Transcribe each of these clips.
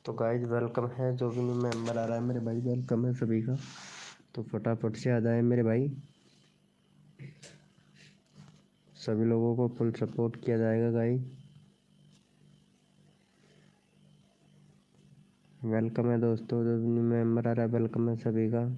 तो guys welcome है, जो भी न्यू मेंबर आ रहा है मेरे भाई, वेलकम है सभी का। तो फटाफट से आ जाए मेरे भाई, सभी लोगों को फुल सपोर्ट किया जाएगा गाइज। वेलकम है दोस्तों, जो भी न्यू मेंबर आ रहा है वेलकम है सभी का।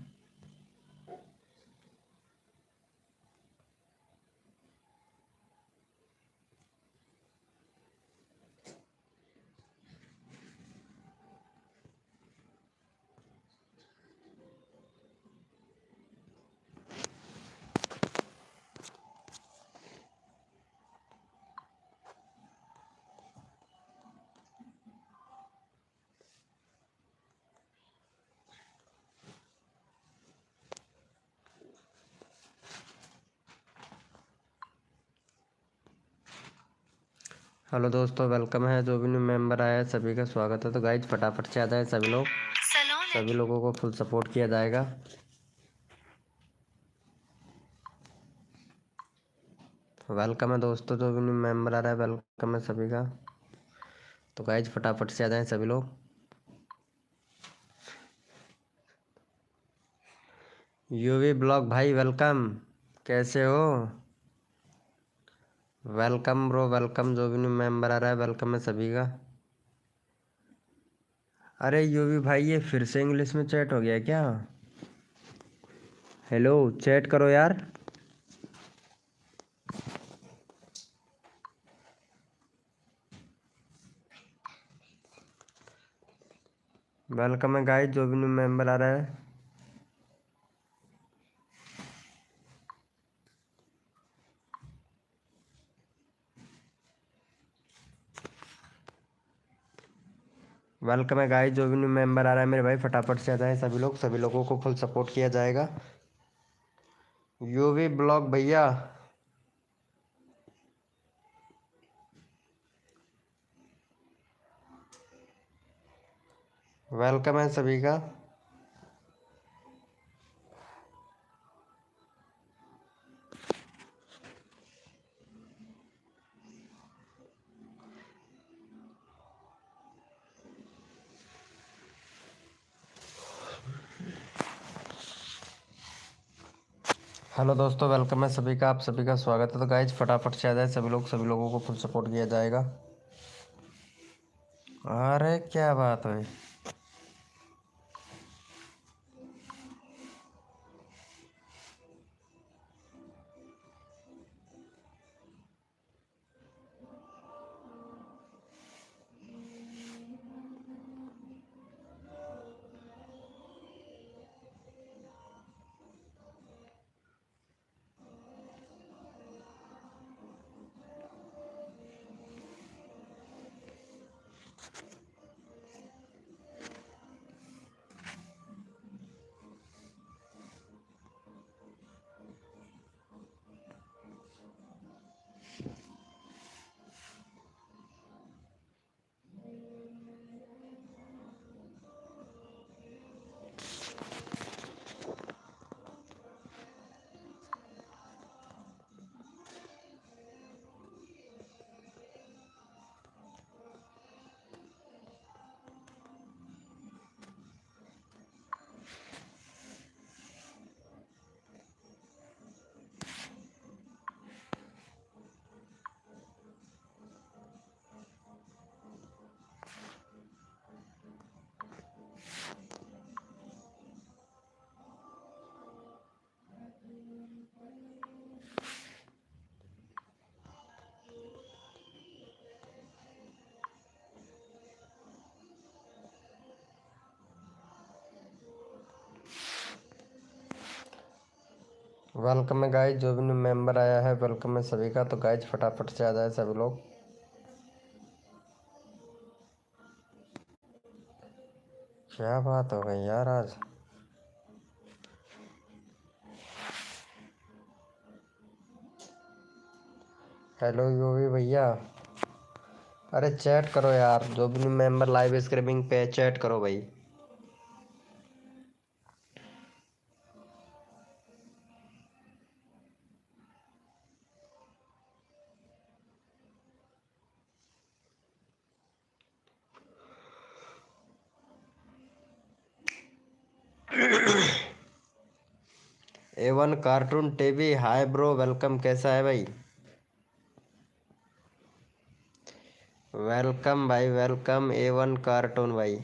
हेलो दोस्तों, वेलकम है, जो भी न्यू मेंबर आया है सभी का स्वागत है। तो गाइज फटाफट से आ जाए सभी लोग, सभी लोगों को फुल सपोर्ट किया जाएगा। वेलकम है दोस्तों, जो भी न्यू मेंबर आ रहा है वेलकम है सभी का। तो गाइज फटाफट से आ जाए सभी लोग। यूवी ब्लॉग भाई वेलकम, कैसे हो? वेलकम ब्रो वेलकम, जो भी न्यू मेंबर आ रहा है वेलकम है सभी का। अरे यूवी भाई, ये फिर से इंग्लिश में चैट हो गया क्या? हेलो, चैट करो यार। वेलकम है गाइस, जो भी न्यू मेंबर आ रहा है। वेलकम है गाइस, जो भी न्यू मेंबर आ रहा है मेरे भाई, फटाफट से आ जाए सभी लोग, सभी लोगों को फुल सपोर्ट किया जाएगा। यूवी ब्लॉग भैया, वेलकम है सभी का। हेलो दोस्तों, वेलकम है सभी का, आप सभी का स्वागत है। तो गाइस फटाफट से आ जाए सभी लोग, सभी लोगों को फुल सपोर्ट किया जाएगा। अरे क्या बात है। वेलकम है गाइस, जो भी न्यू मेंबर आया है वेलकम है सभी का। तो गाइस फटाफट से आ जाए सभी लोग। क्या बात हो गई यार आज। हेलो यूवी भैया, अरे चैट करो यार, जो भी न्यू मेंबर लाइव स्ट्रीमिंग पे चैट करो भाई। A1 cartoon TV, hi bro, welcome. कैसा है भाई? वेलकम भाई, वेलकम A1 कार्टून भाई।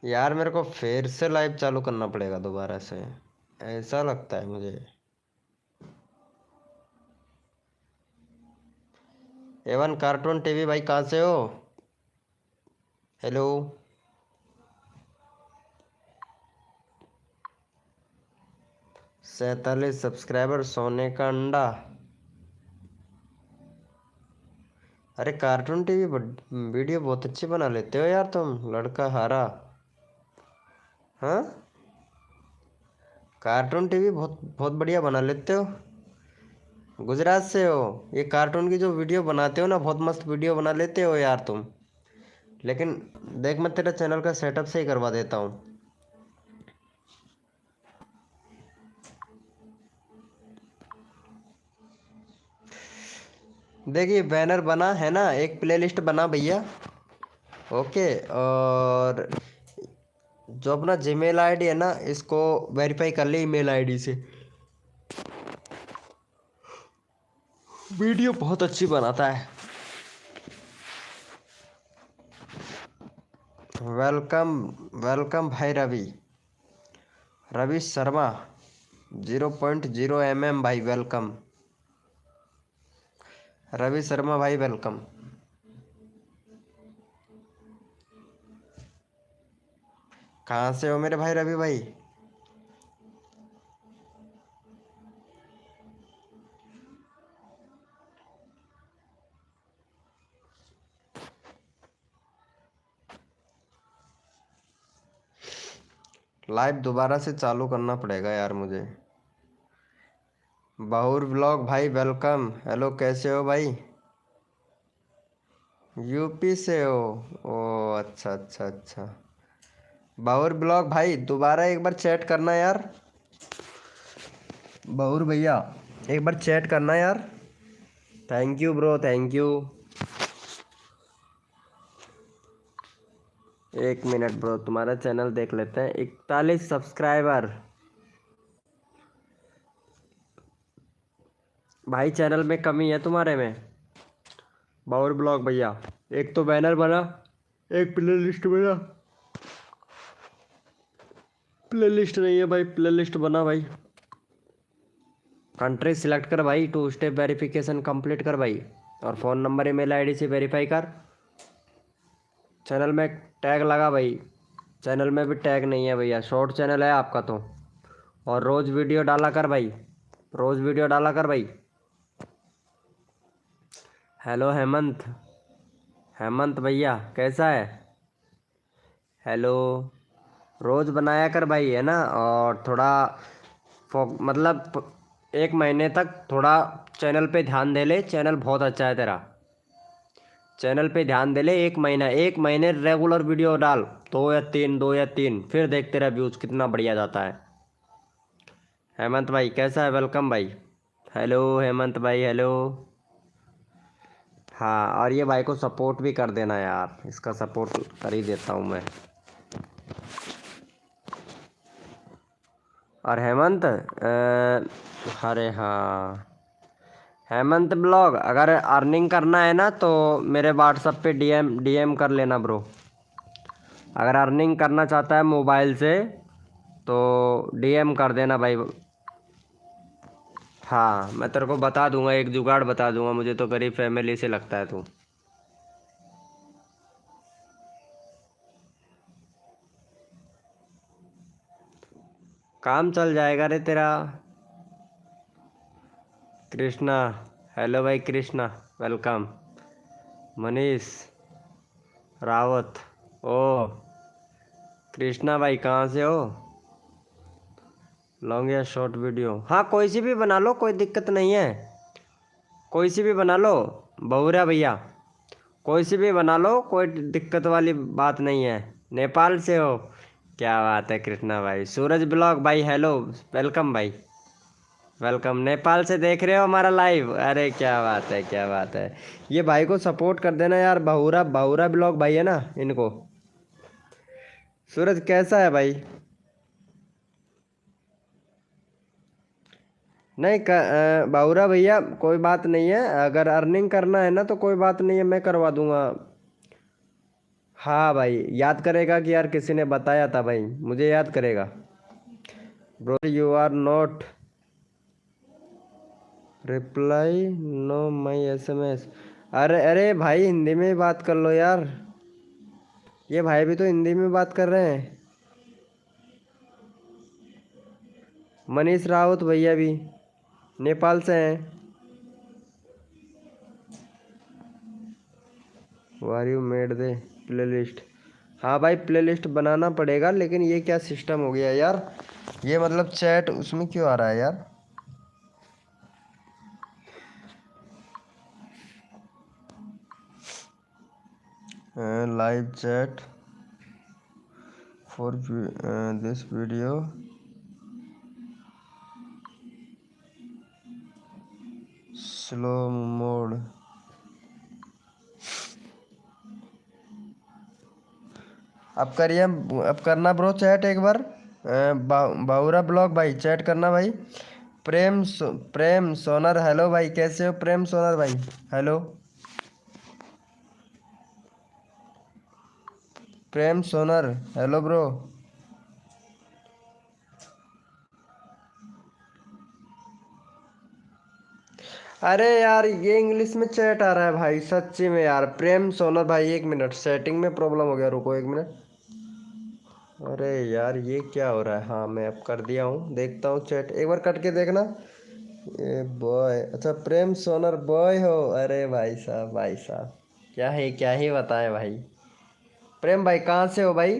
यार मेरे को फिर से लाइव चालू करना पड़ेगा दोबारा से, ऐसा लगता है मुझे। A1 कार्टून टीवी भाई, कहाँ से हो? हेलो। 47 सब्सक्राइबर, सोने का अंडा। अरे कार्टून टीवी वीडियो बहुत अच्छी बना लेते हो यार तुम, लड़का हारा। हाँ, कार्टून टीवी बहुत बहुत बढ़िया बना लेते हो। गुजरात से हो? ये कार्टून की जो वीडियो बनाते हो ना, बहुत मस्त वीडियो बना लेते हो यार तुम। लेकिन देख, मैं तेरा चैनल का सेटअप सही करवा देता हूँ। देखिए, बैनर बना है ना, एक प्लेलिस्ट बना भैया। ओके। और जो अपना जीमेल आईडी है ना, इसको वेरीफाई कर ले ईमेल आईडी से। वीडियो बहुत अच्छी बनाता है। वेलकम, वेलकम भाई रवि, रवि शर्मा 0.0 भाई, वेलकम। रवि शर्मा भाई, वेलकम। कहाँ से हो मेरे भाई रवि भाई? लाइव दोबारा से चालू करना पड़ेगा यार मुझे। बाहुर ब्लॉग भाई, वेलकम। हेलो, कैसे हो भाई? यूपी से हो? ओ अच्छा अच्छा अच्छा। बाहुर ब्लॉग भाई, दोबारा एक बार चैट करना यार। बाहुर भैया, एक बार चैट करना यार। Thank you bro, thank you. एक मिनट ब्रो, तुम्हारा चैनल देख लेते हैं। 41 सब्सक्राइबर भाई, चैनल में कमी है तुम्हारे में। बाउर ब्लॉग भैया, एक तो बैनर बना, एक प्ले लिस्ट बना। प्ले लिस्ट नहीं है भाई, प्ले लिस्ट बना भाई। कंट्री सिलेक्ट कर भाई, 2 स्टेप वेरिफिकेशन कंप्लीट कर भाई, और फ़ोन नंबर ईमेल आईडी से वेरीफाई कर। चैनल में टैग लगा भाई, चैनल में भी टैग नहीं है भैया, शॉर्ट चैनल है आपका तो। और रोज़ वीडियो डाला कर भाई, रोज़ वीडियो डाला कर भाई। हेलो हेमंत, हेमंत भैया कैसा है? हेलो। रोज़ बनाया कर भाई, है ना। और थोड़ा मतलब 1 महीने तक थोड़ा चैनल पे ध्यान दे ले, चैनल बहुत अच्छा है तेरा। चैनल पे ध्यान दे ले, 1 महीना, 1 महीने रेगुलर वीडियो डाल, 2 या 3, 2 या 3, फिर देख तेरा व्यूज़ कितना बढ़िया जाता है। हेमंत भाई कैसा है? वेलकम भाई। हेलो हेमंत भाई, हेलो। हाँ, और ये भाई को सपोर्ट भी कर देना यार, इसका सपोर्ट कर ही देता हूँ मैं। और हेमंत अरे हाँ, हेमंत ब्लॉग, अगर अर्निंग करना है ना तो मेरे व्हाट्सएप पे डीएम डीएम कर लेना ब्रो। अगर अर्निंग करना चाहता है मोबाइल से तो डीएम कर देना भाई। हाँ, मैं तेरे को बता दूंगा, एक जुगाड़ बता दूंगा, मुझे तो गरीब फैमिली से लगता है तू। काम चल जाएगा रे तेरा। कृष्णा, हेलो भाई कृष्णा, वेलकम। मनीष रावत, ओ कृष्णा भाई कहाँ से हो? लॉन्ग या शॉर्ट वीडियो, हाँ कोई सी भी बना लो, कोई दिक्कत नहीं है। कोई सी भी बना लो बहुरा भैया, कोई सी भी बना लो, कोई दिक्कत वाली बात नहीं है। नेपाल से हो? क्या बात है कृष्णा भाई। सूरज ब्लॉग भाई, हेलो, वेलकम भाई। वेलकम। नेपाल से देख रहे हो हमारा लाइव? अरे क्या बात है, क्या बात है। ये भाई को सपोर्ट कर देना यार, बहुरा बहुरा ब्लॉग भाई है ना इनको। सूरज कैसा है भाई? नहीं बाबूरा भैया कोई बात नहीं है, अगर अर्निंग करना है ना तो कोई बात नहीं है, मैं करवा दूंगा। हाँ भाई, याद करेगा कि यार किसी ने बताया था भाई, मुझे याद करेगा। Bro you are not reply no my SMS. अरे अरे भाई, हिंदी में ही बात कर लो यार, ये भाई भी तो हिंदी में बात कर रहे हैं। मनीष राउत भैया भी नेपाल से हैं। वार यू मेड दे प्लेलिस्ट। हाँ भाई, प्लेलिस्ट बनाना पड़ेगा, लेकिन ये क्या सिस्टम हो गया यार, ये मतलब चैट उसमें क्यों आ रहा है यार? Live chat for this video slow mode. अब करिए, अब करना ब्रो चैट एक बार। बाउरा ब्लॉग भाई चैट करना भाई। प्रेम सोनर हेलो भाई, कैसे हो प्रेम सोनर भाई? हेलो प्रेम सोनर, हेलो ब्रो। अरे यार, ये इंग्लिश में चैट आ रहा है भाई, सच्ची में यार। प्रेम सोनर भाई, एक मिनट, सेटिंग में प्रॉब्लम हो गया, रुको एक मिनट। अरे यार, ये क्या हो रहा है? हाँ, मैं अब कर दिया हूँ, देखता हूँ चैट, एक बार कट के देखना। ये बॉय, अच्छा प्रेम सोनर बॉय हो? अरे भाई साहब, भाई साहब, क्या ही बताएं भाई। प्रेम भाई कहाँ से हो भाई?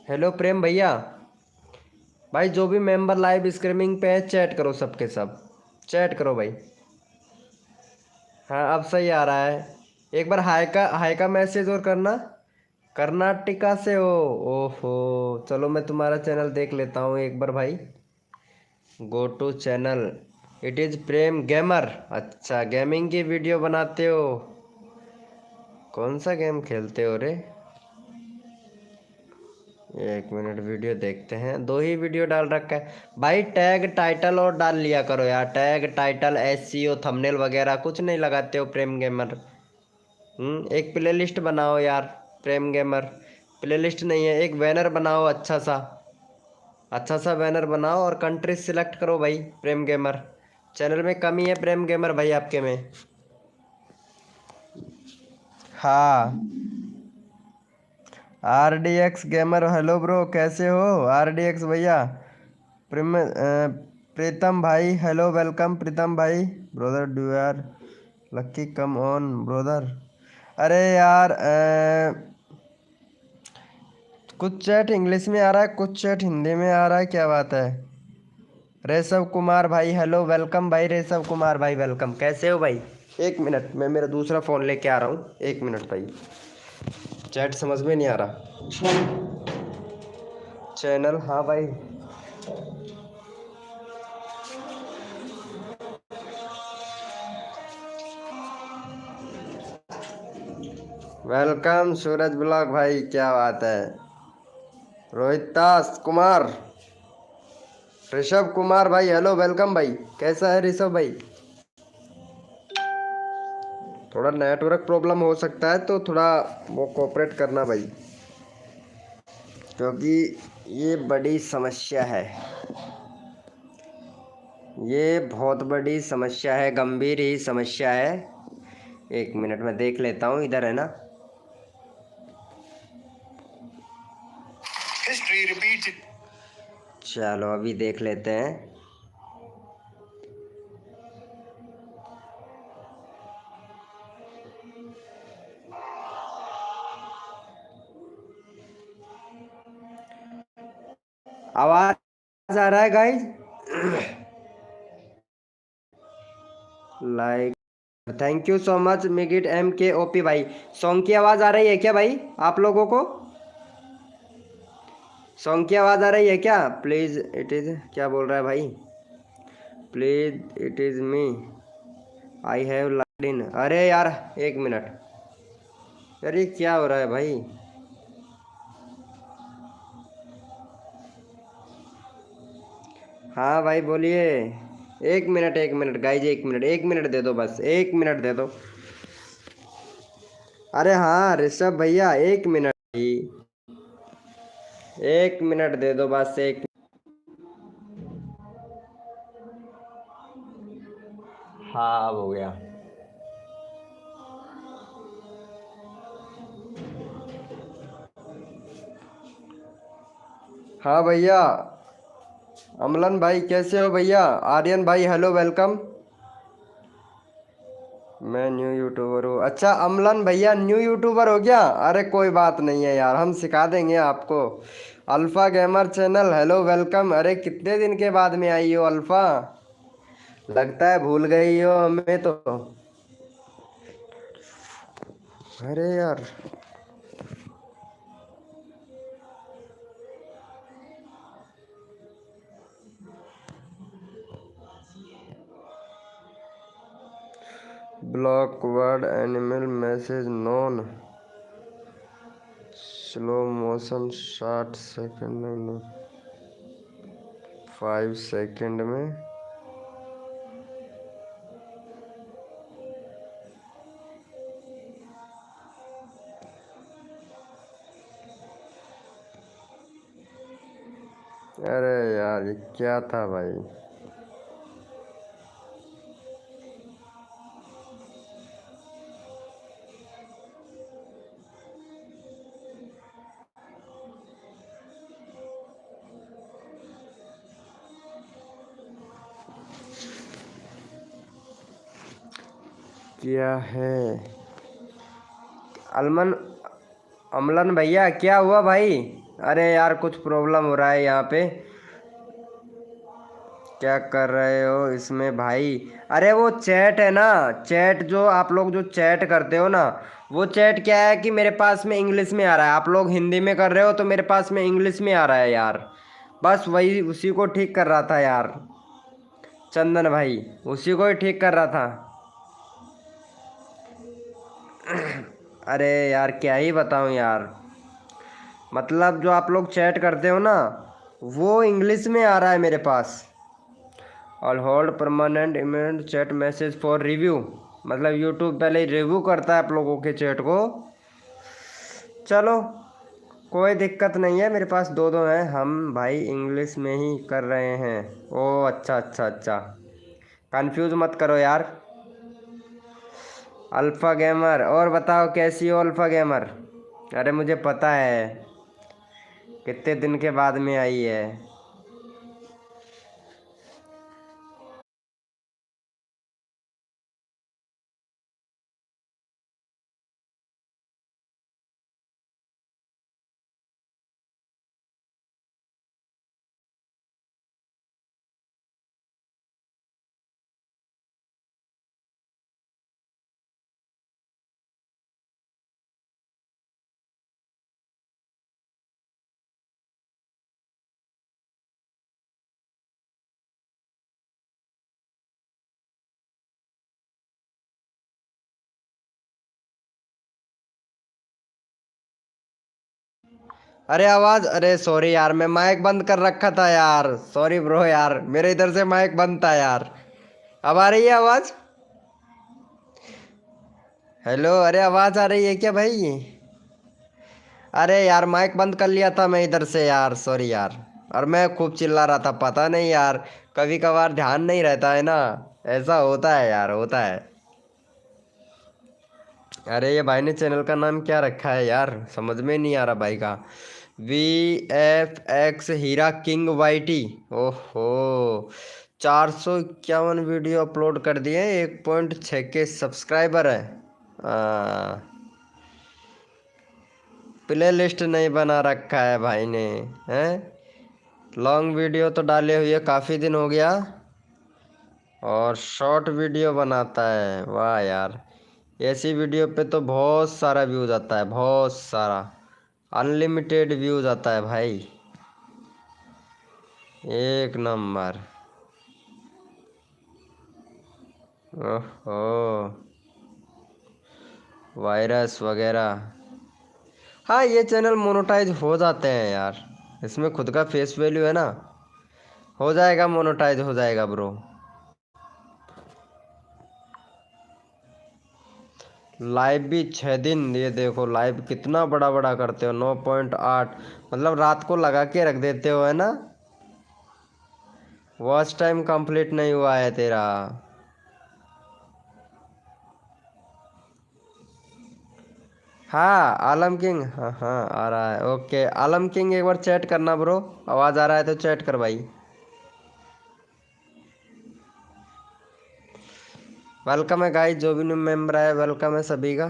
हेलो प्रेम भैया। भाई जो भी मेंबर लाइव स्ट्रीमिंग पे है, चैट करो सबके सब, चैट करो भाई। हाँ अब सही आ रहा है। एक बार हाय का मैसेज और करना। कर्नाटका से हो? ओहो, चलो मैं तुम्हारा चैनल देख लेता हूँ एक बार भाई। Go to channel, it is Prem gamer. अच्छा, गेमिंग की वीडियो बनाते हो? कौन सा गेम खेलते हो रे? एक मिनट, वीडियो देखते हैं, दो ही वीडियो डाल रखा है भाई। टैग टाइटल और डाल लिया करो यार, टैग टाइटल एसईओ थंबनेल वगैरह कुछ नहीं लगाते हो प्रेम गेमर। एक प्लेलिस्ट बनाओ यार प्रेम गेमर। प्लेलिस्ट नहीं है, एक बैनर बनाओ, अच्छा सा बैनर बनाओ और कंट्री सिलेक्ट करो भाई प्रेम गेमर। चैनल में कमी है प्रेम गेमर भाई आपके में। हाँ, R D x gamer hello bro, कैसे हो आर डी एक्स भैया? प्रीतम भाई हेलो, वेलकम प्रीतम भाई। Brother do are lucky come on brother. अरे यार कुछ चैट इंग्लिश में आ रहा है, कुछ चैट हिंदी में आ रहा है, क्या बात है? रेशव कुमार भाई हेलो, वेलकम भाई रेशव कुमार भाई, वेलकम। कैसे हो भाई? एक मिनट, मैं मेरा दूसरा फ़ोन लेके आ रहा हूँ, एक मिनट भाई, चैट समझ में नहीं आ रहा। चैनल, हाँ भाई। वेलकम सूरज ब्लॉग भाई, क्या बात है। रोहित दास कुमार, ऋषभ कुमार भाई हेलो, वेलकम भाई। कैसा है ऋषभ भाई? थोड़ा नेटवर्क प्रॉब्लम हो सकता है, तो थोड़ा वो कोऑपरेट करना भाई, क्योंकि ये बड़ी समस्या है, ये बहुत बड़ी समस्या है, गंभीर ही समस्या है। एक मिनट में देख लेता हूँ, इधर है ना। History repeat. चलो अभी देख लेते हैं। आवाज आ रहा है guys? Like, thank you so much मिगिट एम के ओपी भाई। सॉन्ग की आवाज़ आ रही है क्या भाई आप लोगों को? सॉन्ग की आवाज़ आ रही है क्या? प्लीज़, इट इज़ क्या बोल रहा है भाई? Please it is me, I have logged in. अरे यार एक मिनट, यार ये क्या हो रहा है भाई। हाँ भाई बोलिए। एक मिनट गाइज, एक मिनट दे दो, बस एक मिनट दे दो। अरे हाँ ऋषभ भैया, एक मिनट ही, एक मिनट दे दो बस एक। हाँ अब हो गया। हाँ भैया। अमलन भाई कैसे हो भैया? आर्यन भाई हेलो वेलकम। मैं न्यू यूट्यूबर हूँ। अच्छा अमलन भैया न्यू यूट्यूबर हो गया? अरे कोई बात नहीं है यार, हम सिखा देंगे आपको। Alpha gamer channel hello welcome. अरे कितने दिन के बाद में आई हो अल्फ़ा, लगता है भूल गई हो हमें तो। अरे यार block word animal message non slow motion 60 second में, 5 सेकंड में। अरे यार ये क्या था भाई। क्या है अलमन, अमलन भैया क्या हुआ भाई? अरे यार कुछ प्रॉब्लम हो रहा है यहाँ पे। क्या कर रहे हो इसमें भाई? अरे वो चैट है ना, चैट जो आप लोग जो चैट करते हो ना, वो चैट क्या है कि मेरे पास में इंग्लिश में आ रहा है, आप लोग हिंदी में कर रहे हो तो मेरे पास में इंग्लिश में आ रहा है यार। बस वही उसी को ठीक कर रहा था यार, चंदन भाई उसी को ही ठीक कर रहा था। अरे यार क्या ही बताऊं यार, मतलब जो आप लोग चैट करते हो ना, वो इंग्लिश में आ रहा है मेरे पास। ऑल होल्ड परमानेंट इमेंट चैट मैसेज फॉर रिव्यू, मतलब यूट्यूब पहले रिव्यू करता है आप लोगों के चैट को। चलो कोई दिक्कत नहीं है, मेरे पास दो दो हैं, हम भाई इंग्लिश में ही कर रहे हैं। ओ अच्छा अच्छा अच्छा, कंफ्यूज मत करो यार। अल्फ़ा गेमर, और बताओ कैसी हो अल्फ़ा गेमर? अरे मुझे पता है कितने दिन के बाद में आई है। अरे आवाज, अरे सॉरी यार, मैं माइक बंद कर रखा था यार, सॉरी ब्रो यार, मेरे इधर से माइक बंद था यार। अब आ रही है आवाज? हेलो, अरे आवाज आ रही है क्या भाई? अरे यार माइक बंद कर लिया था मैं इधर से यार, सॉरी यार। और मैं खूब चिल्ला रहा था, पता नहीं यार, कभी कभार ध्यान नहीं रहता है ना, ऐसा होता है यार, होता है। अरे ये भाई ने चैनल का नाम क्या रखा है यार, समझ में नहीं आ रहा भाई का। VFX हीरा किंग YT। ओहो, 451 वीडियो अपलोड कर दिए, 1.6 के सब्सक्राइबर है। प्ले लिस्ट नहीं बना रखा है भाई ने, हैं? लॉन्ग वीडियो तो डाले हुए काफ़ी दिन हो गया, और शॉर्ट वीडियो बनाता है, वाह यार। ऐसी वीडियो पे तो बहुत सारा व्यूज आता है, बहुत सारा, अनलिमिटेड व्यूज आता है भाई, एक नंबर। ओहो, वायरस वगैरह। हाँ, ये चैनल मोनेटाइज हो जाते हैं यार, इसमें खुद का फेस वैल्यू है ना। हो जाएगा, मोनेटाइज हो जाएगा ब्रो। लाइव भी 6 दिन, ये देखो लाइव कितना बड़ा बड़ा करते हो, 9.8, मतलब रात को लगा के रख देते हो है ना। वॉच टाइम कंप्लीट नहीं हुआ है तेरा। हाँ आलम किंग, हाँ हाँ आ रहा है। ओके आलम किंग, एक बार चैट करना ब्रो, आवाज़ आ रहा है तो चैट कर भाई। वेलकम है गाइस, जो भी न्यू मेंबर है वेलकम है सभी का।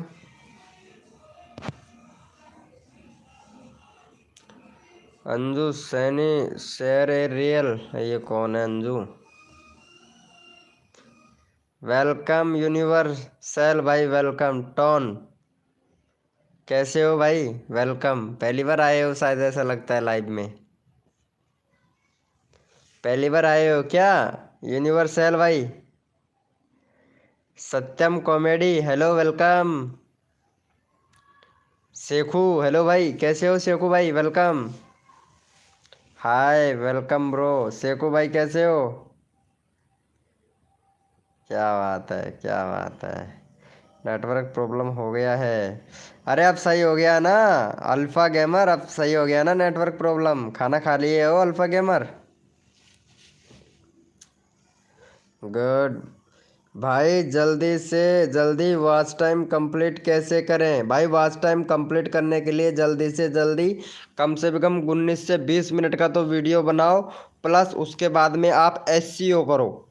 अंजू सैनी, शेर ए रियल, ये कौन है अंजू? वेलकम यूनिवर्सल भाई, वेलकम टॉन, कैसे हो भाई? वेलकम, पहली बार आए हो शायद, ऐसा लगता है लाइव में। पहली बार आए हो क्या? यूनिवर्सल भाई। Satyam comedy, hello welcome. Shekhu, hello भाई, कैसे हो शेखू भाई? Welcome. Hi welcome bro. Shekhu भाई कैसे हो? क्या बात है, क्या बात है। नेटवर्क प्रॉब्लम हो गया है। अरे अब सही हो गया ना? अल्फा गेमर, अब सही हो गया ना नेटवर्क प्रॉब्लम? खाना खा लिए हो अल्फा गेमर? गुड। भाई जल्दी से जल्दी वॉच टाइम कंप्लीट कैसे करें भाई? वॉच टाइम कंप्लीट करने के लिए जल्दी से जल्दी कम से कम 19 से 20 मिनट का तो वीडियो बनाओ, प्लस उसके बाद में आप एससीओ करो।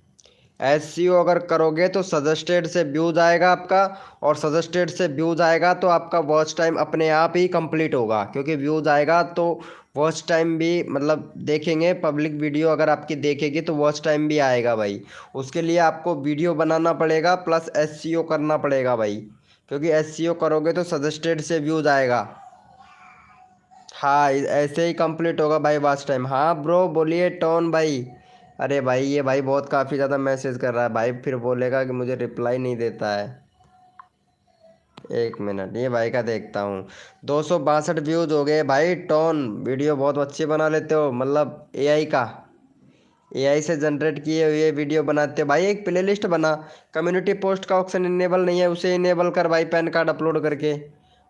एससीओ अगर करोगे तो सजेस्टेड से व्यूज आएगा आपका, और सजेस्टेड से व्यूज आएगा तो आपका वॉच टाइम अपने आप ही कंप्लीट होगा, क्योंकि व्यूज आएगा तो वॉच टाइम भी, मतलब देखेंगे पब्लिक, वीडियो अगर आपकी देखेगी तो वॉच टाइम भी आएगा भाई। उसके लिए आपको वीडियो बनाना पड़ेगा प्लस एससीओ करना पड़ेगा भाई, क्योंकि एससीओ करोगे तो सजेस्टेड से व्यूज आएगा। हाँ ऐसे ही कंप्लीट होगा भाई वॉच टाइम। हाँ ब्रो बोलिए टोन भाई। अरे भाई ये भाई बहुत काफ़ी ज़्यादा मैसेज कर रहा है भाई, फिर बोलेगा कि मुझे रिप्लाई नहीं देता है। एक मिनट, ये भाई का देखता हूँ। 262 व्यूज हो गए भाई। टोन वीडियो बहुत अच्छी बना लेते हो, मतलब एआई का, एआई से जनरेट किए हुए वीडियो बनाते हो भाई। एक प्लेलिस्ट बना, कम्युनिटी पोस्ट का ऑप्शन इनेबल नहीं है, उसे इनेबल कर भाई पैन कार्ड अपलोड करके।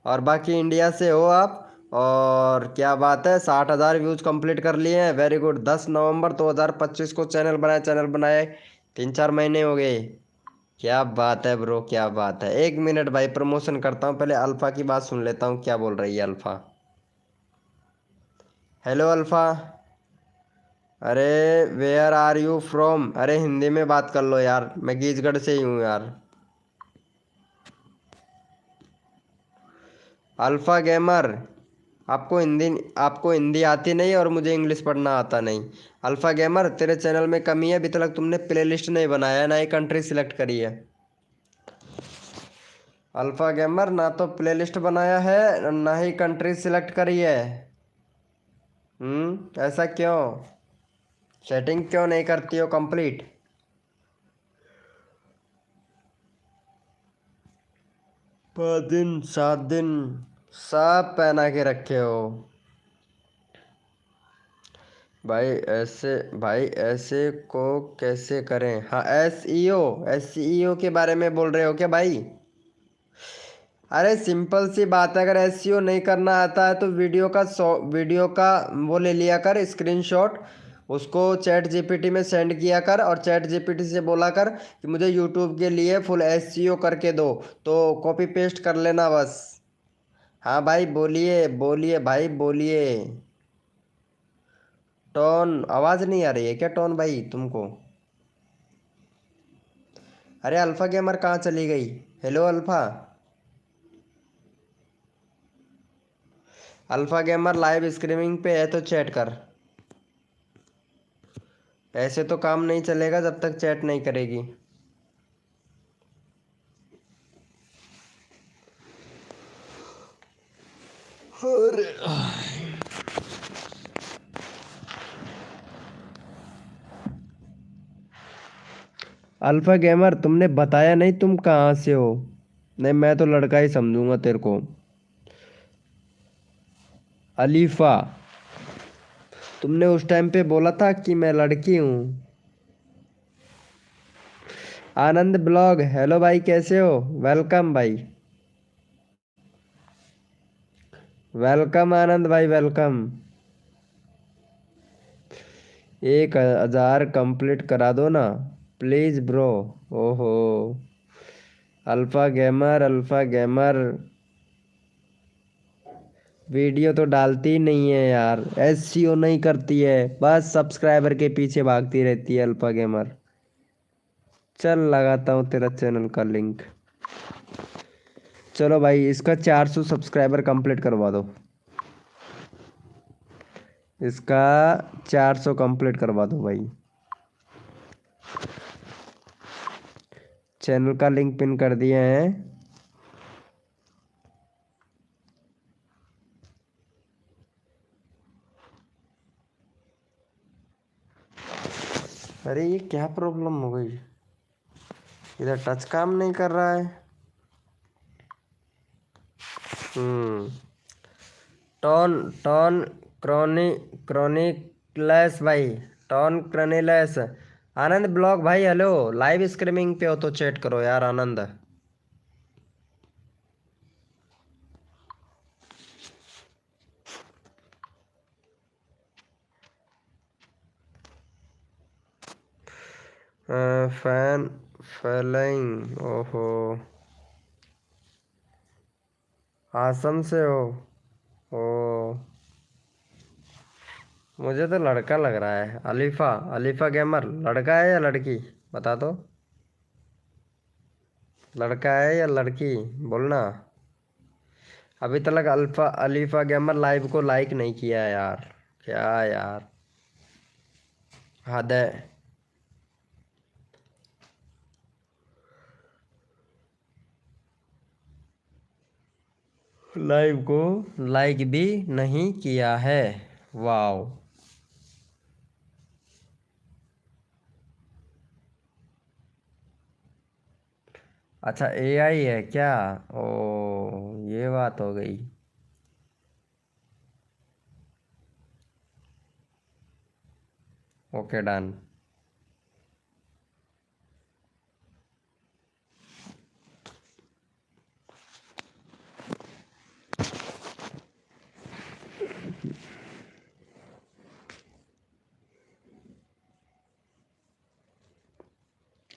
और बाकी इंडिया से हो आप, और क्या बात है, 60,000 व्यूज कंप्लीट कर लिए हैं, वेरी गुड। 10 नवंबर 2025 को चैनल बनाए 3-4 महीने हो गए। क्या बात है ब्रो, क्या बात है। एक मिनट भाई, प्रमोशन करता हूँ, पहले अल्फ़ा की बात सुन लेता हूँ, क्या बोल रही है अल्फ़ा। Hello alpha. अरे वेयर आर यू फ्रॉम? अरे हिंदी में बात कर लो यार, मैं गीजगढ़ से ही हूँ यार। अल्फ़ा गेमर, आपको हिंदी आती नहीं और मुझे इंग्लिश पढ़ना आता नहीं। अल्फ़ा गेमर, तेरे चैनल में कमी है, अभी तक तुमने प्लेलिस्ट नहीं बनाया, ना ही कंट्री सिलेक्ट करी है। अल्फ़ा गेमर, ना तो प्लेलिस्ट बनाया है ना ही कंट्री सिलेक्ट करी है। ऐसा क्यों? सेटिंग क्यों नहीं करती हो कंप्लीट? 5 दिन 7 दिन सब पहना के रखे हो भाई। ऐसे भाई, ऐसे को कैसे करें? हाँ एस ई ओ के बारे में बोल रहे हो क्या भाई? अरे सिंपल सी बात है, अगर एसईओ नहीं करना आता है तो वीडियो का वो ले लिया कर स्क्रीनशॉट, उसको चैट जीपीटी में सेंड किया कर, और चैट जीपीटी से बोला कर कि मुझे यूट्यूब के लिए फुल एसईओ करके दो, तो कॉपी पेस्ट कर लेना बस। हाँ भाई बोलिए बोलिए भाई बोलिए। टोन, आवाज़ नहीं आ रही है क्या टोन भाई तुमको? अरे अल्फ़ा गेमर कहाँ चली गई? Hello alpha. Alpha gamer live streaming पे है तो चैट कर। ऐसे तो काम नहीं चलेगा जब तक चैट नहीं करेगी। अरे अल्फा गेमर, तुमने बताया नहीं तुम कहाँ से हो। नहीं, मैं तो लड़का ही समझूंगा तेरे को। अलीफा, तुमने उस टाइम पे बोला था कि मैं लड़की हूँ। आनंद ब्लॉग, हेलो भाई, कैसे हो? वेलकम भाई। वेलकम आनंद भाई, वेलकम। 1,000 कंप्लीट करा दो ना, प्लीज ब्रो। ओहो, alpha gamer, alpha gamer video तो डालती ही नहीं है यार, एससीओ नहीं करती है, बस सब्सक्राइबर के पीछे भागती रहती है अल्फा गेमर। चल लगाता हूँ तेरा चैनल का लिंक। चलो भाई, इसका 400 सब्सक्राइबर कंप्लीट करवा दो। इसका 400 कंप्लीट करवा दो भाई। चैनल का लिंक पिन कर दिए हैं। अरे ये क्या प्रॉब्लम हो गई? इधर टच काम नहीं कर रहा है। हम्म। टॉन टॉन क्रॉनी क्रॉनिकलेस भाई, टॉन क्रॉनिलेस। आनंद ब्लॉग भाई, हेलो, लाइव स्ट्रीमिंग पे हो तो चैट करो यार आनंद। फैन फॉलोइंग, ओहो, आसम से हो? ओ, मुझे तो लड़का लग रहा है। अलीफा, अलीफा गेमर लड़का है या लड़की? बता दो, लड़का है या लड़की? बोलना। अभी तक अल्फा अलीफा गेमर लाइव को लाइक नहीं किया है यार। क्या यार, हद है। लाइव को लाइक भी नहीं किया है। वाओ। अच्छा, एआई है क्या? ओ, ये बात हो गई। Okay, done.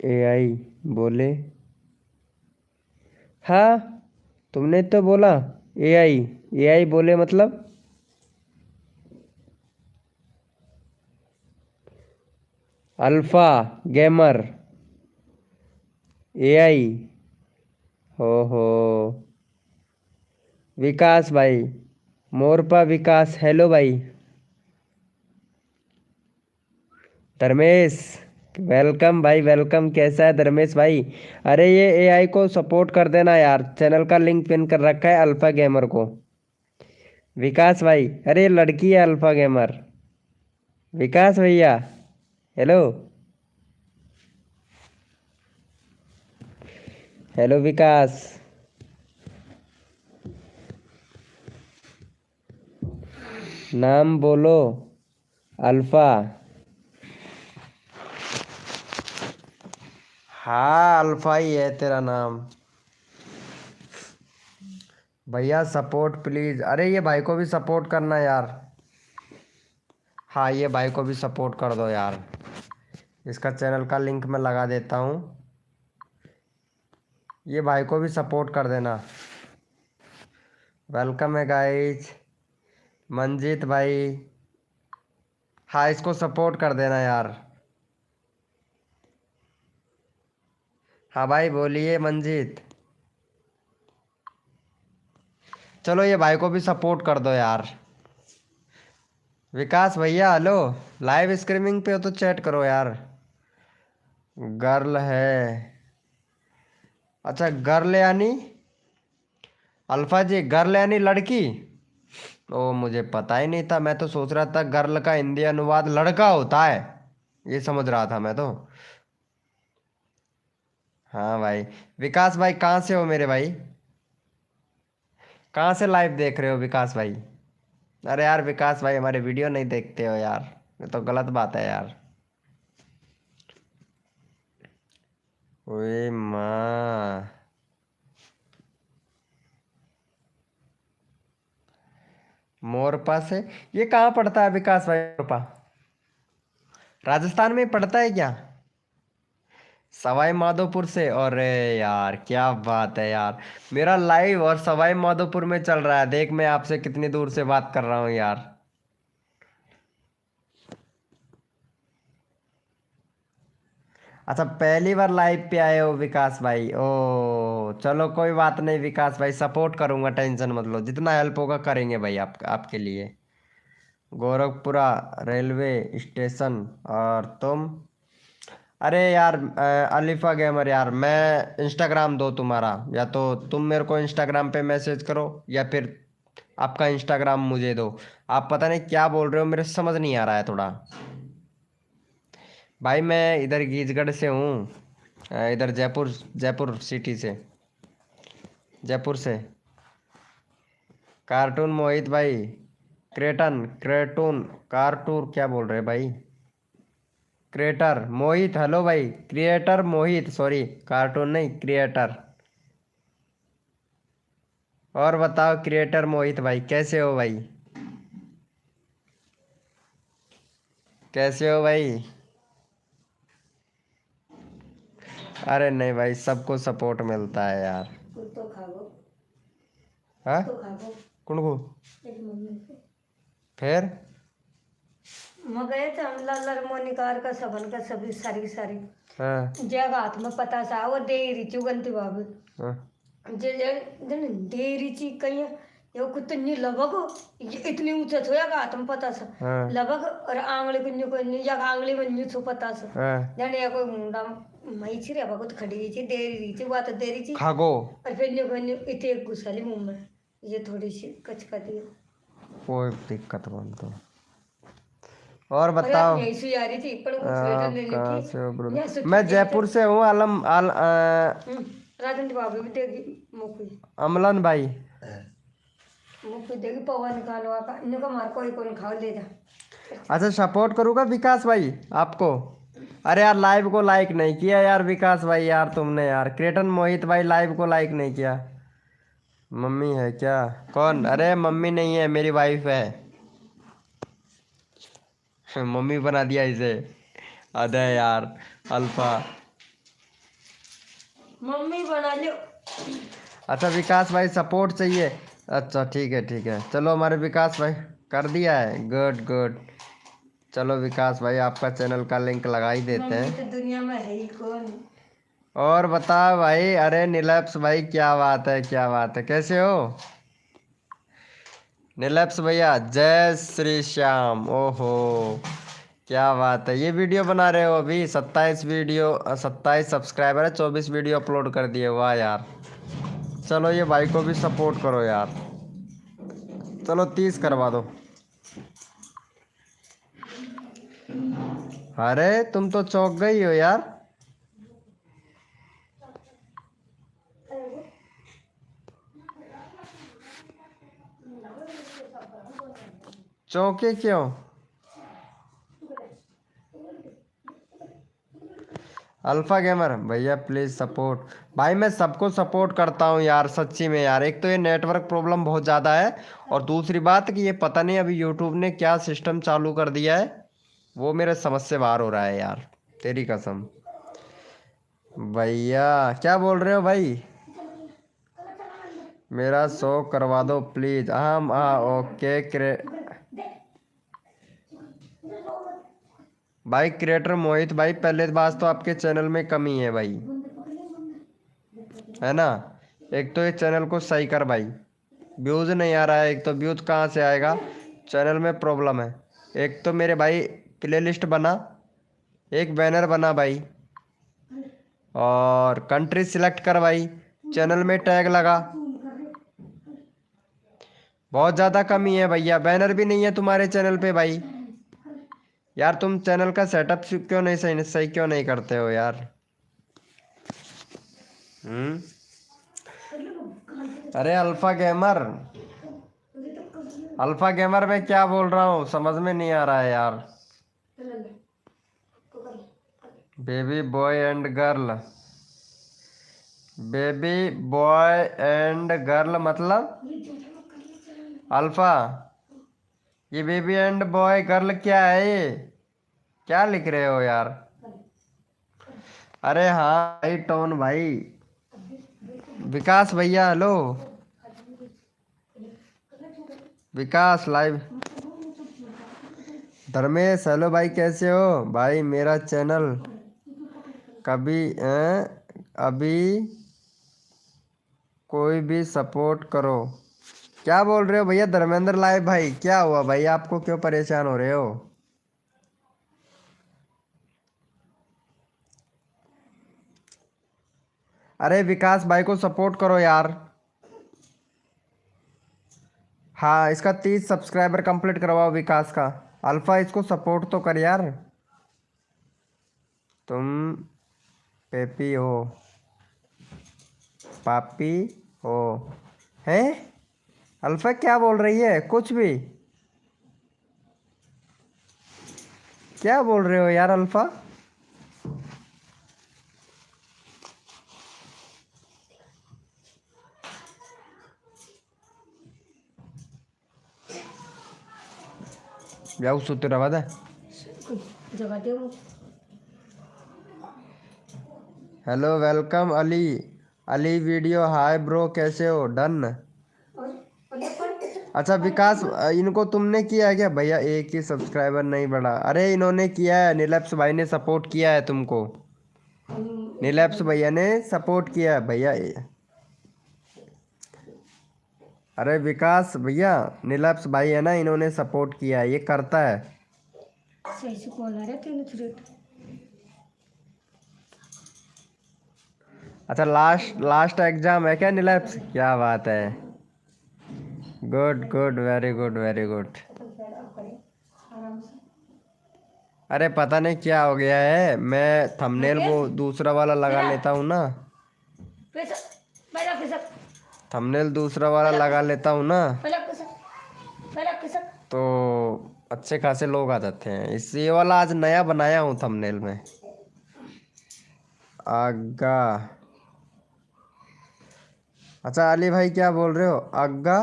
एआई बोले, हाँ, तुमने तो बोला एआई। एआई बोले मतलब? Alpha gamer AI. हो हो। विकास भाई, मोरपा विकास, हेलो भाई। धर्मेश, वेलकम भाई, वेलकम। कैसा है धर्मेश भाई? अरे ये एआई को सपोर्ट कर देना यार, चैनल का लिंक पिन कर रखा है अल्फा गेमर को। विकास भाई, अरे ये लड़की है अल्फा गेमर। विकास भैया, हेलो। हेलो विकास। नाम बोलो। अल्फा। हाँ, अल्फा ही है तेरा नाम। भैया सपोर्ट प्लीज। अरे ये भाई को भी सपोर्ट करना यार। हाँ, ये भाई को भी सपोर्ट कर दो यार। इसका चैनल का लिंक मैं लगा देता हूँ। ये भाई को भी सपोर्ट कर देना। वेलकम है गाइज। मंजीत भाई, हाँ, इसको सपोर्ट कर देना यार। हाँ भाई, बोलिए मंजीत। चलो ये भाई को भी सपोर्ट कर दो यार। विकास भैया, हेलो, लाइव स्ट्रीमिंग पे हो तो चैट करो यार। गर्ल है? अच्छा, गर्ल यानी अल्फा जी, गर्ल यानी लड़की? ओ, मुझे पता ही नहीं था। मैं तो सोच रहा था गर्ल का हिंदी अनुवाद लड़का होता है, ये समझ रहा था मैं तो। हाँ भाई। विकास भाई कहाँ से हो मेरे भाई? कहाँ से लाइव देख रहे हो विकास भाई? अरे यार विकास भाई हमारे वीडियो नहीं देखते हो यार, ये तो गलत बात है यार। ओए माँ। मोरपा से? ये कहाँ पड़ता है विकास भाई मोरपा? राजस्थान में पड़ता है क्या? सवाई माधोपुर से? अरे यार क्या बात है यार। मेरा लाइव और सवाई माधोपुर में चल रहा है, देख मैं आपसे कितनी दूर से बात कर रहा हूँ यार। अच्छा पहली बार लाइव पे आए हो विकास भाई? ओ चलो कोई बात नहीं विकास भाई, सपोर्ट करूंगा, टेंशन मत लो, जितना हेल्प होगा करेंगे भाई आपके लिए। गोरखपुरा रेलवे स्टेशन। और तुम? अरे यार अलीफा गेमर यार, मैं इंस्टाग्राम दो तुम्हारा, या तो तुम मेरे को इंस्टाग्राम पे मैसेज करो या फिर आपका इंस्टाग्राम मुझे दो। आप पता नहीं क्या बोल रहे हो, मेरे समझ नहीं आ रहा है थोड़ा। भाई मैं इधर गीजगढ़ से हूँ, इधर जयपुर, जयपुर सिटी से, जयपुर से। कार्टून मोहित भाई, क्रेटन क्रेटून कार्टून क्या बोल रहे भाई? क्रिएटर मोहित, हेलो भाई। क्रिएटर मोहित, सॉरी कार्टून नहीं क्रिएटर। और बताओ क्रिएटर मोहित भाई कैसे हो भाई? कैसे हो भाई? अरे नहीं भाई, सबको सपोर्ट मिलता है यार। कुछ तो खाओ। हाँ तो खाओ। कौन को? एक मम्मी से फिर? मगए थे हम लल्लर मोनिकार का सबन का सभी सारी सारी हाँ जगह हाथ में पता सा वो दे रिचु गंती बाबू हाँ जे जे जन दे रिची कहीं यो कुतनी लगभग ये इतनी ऊंचा छो या हाथ में पता सा हाँ लगभग और आंगली को न्यू या आंगली में न्यू छो पता सा हाँ। जन या कोई मुंडा मई छिरे भगत खड़ी रिची दे रिची बात दे रिची खागो। और फिर न्यू इतने घुसली मुंह में ये थोड़ी सी कचकती है। कोई दिक्कत नहीं तो। और अरे आप बताओ यहीं से आ रही थी पर वो स्वेटर आप लेने कहाँ की से हो यहाँ ब्रदर? से मैं छुट्टी जयपुर से हूँ, राजन बाबू भी देगी मुखी अमलन भाई। मुखी देगी पवन खानवा का इनको मार कोई कौन खाओ ले जा। अच्छा सपोर्ट करूँगा विकास भाई आपको। अरे यार लाइव को लाइक नहीं किया यार विकास भाई, यार तुमने यार क्रेटन मोहित भाई लाइव को लाइक नहीं किया। मम्मी है क्या? कौन? अरे मम्मी नहीं है, मेरी वाइफ है। मम्मी बना दिया इसे। अरे यार अल्फा। मम्मी बना लो। अच्छा विकास भाई सपोर्ट चाहिए? अच्छा ठीक है चलो, हमारे विकास भाई कर दिया है, गुड गुड। चलो विकास भाई आपका चैनल का लिंक लगा ही देते मम्मी हैं। तो दुनिया में है ही कौन। और बताओ भाई, अरे नीलप्स भाई क्या बात है, क्या बात है, कैसे हो नीलप्स भैया? जय श्री श्याम। ओहो क्या बात है, ये वीडियो बना रहे हो अभी? 27 वीडियो, 27 सब्सक्राइबर है, 24 वीडियो अपलोड कर दिए, वाह यार। चलो ये भाई को भी सपोर्ट करो यार, चलो 30 करवा दो। अरे तुम तो चौंक गई हो यार। चौंके क्यों? अल्फा गेमर भैया प्लीज सपोर्ट। भाई मैं सबको सपोर्ट करता हूँ यार, सच्ची में यार। एक तो ये नेटवर्क प्रॉब्लम बहुत ज़्यादा है, और दूसरी बात कि ये पता नहीं अभी यूट्यूब ने क्या सिस्टम चालू कर दिया है, वो मेरे समझ से बाहर हो रहा है यार, तेरी कसम। भैया क्या बोल रहे हो भाई? मेरा शो करवा दो प्लीज। हाँ ओके भाई क्रिएटर मोहित भाई, पहले बात तो आपके चैनल में कमी है भाई, है ना? एक तो ये चैनल को सही कर भाई, व्यूज़ नहीं आ रहा है, एक तो व्यूज़ कहाँ से आएगा, चैनल में प्रॉब्लम है। एक तो मेरे भाई प्लेलिस्ट बना, एक बैनर बना भाई, और कंट्री सिलेक्ट कर भाई, चैनल में टैग लगा। बहुत ज़्यादा कमी है भैया, बैनर भी नहीं है तुम्हारे चैनल पे भाई। यार तुम चैनल का सेटअप क्यों नहीं सही क्यों नहीं करते हो यार? हम्म। अरे अल्फा गेमर, अल्फा गेमर में क्या बोल रहा हूँ समझ में नहीं आ रहा है यार। Baby boy and girl, baby boy and girl मतलब अल्फा, ये बेबी एंड बॉय गर्ल क्या है ये, क्या लिख रहे हो यार। अरे हाँ भाई टोन भाई, विकास भैया हेलो, विकास लाइव, धर्मेश हेलो भाई कैसे हो भाई, मेरा चैनल कभी अभी कोई भी सपोर्ट करो। क्या बोल रहे हो भैया धर्मेंद्र लाइव भाई, क्या हुआ भाई, आपको क्यों परेशान हो रहे हो। अरे विकास भाई को सपोर्ट करो यार। हाँ इसका 30 सब्सक्राइबर कंप्लीट करवाओ विकास का। अल्फा इसको सपोर्ट तो कर यार। तुम पेपी हो, पापी हो, हैं। अल्फा क्या बोल रही है, कुछ भी क्या बोल रहे हो यार अल्फा। जाओ सुते रहा था। जगह दे। Hello welcome Ali, Ali video hi bro कैसे हो, डन। अच्छा विकास इनको तुमने किया है क्या भैया, एक ही सब्सक्राइबर नहीं बढ़ा। अरे इन्होंने किया है, नीलप्स भाई ने सपोर्ट किया है तुमको, नीलप्स भैया ने सपोर्ट किया है भैया। अरे विकास भैया नीलप्स भाई है ना, इन्होंने सपोर्ट किया है, ये करता है। सही से कॉल आ रहा है तीन थ्रेड। अच्छा लास्ट लास्ट एग्जाम है क्या नीलप्स, क्या बात है, good good very good very good. अरे पता नहीं क्या हो गया है, मैं थंबनेल वो दूसरा वाला लगा लेता हूँ ना, थंबनेल दूसरा वाला लगा लेता हूँ ना, तो अच्छे खासे लोग आ जाते हैं। इस ये वाला आज नया बनाया हूँ थंबनेल में। आगा, अच्छा अली भाई क्या बोल रहे हो आगा।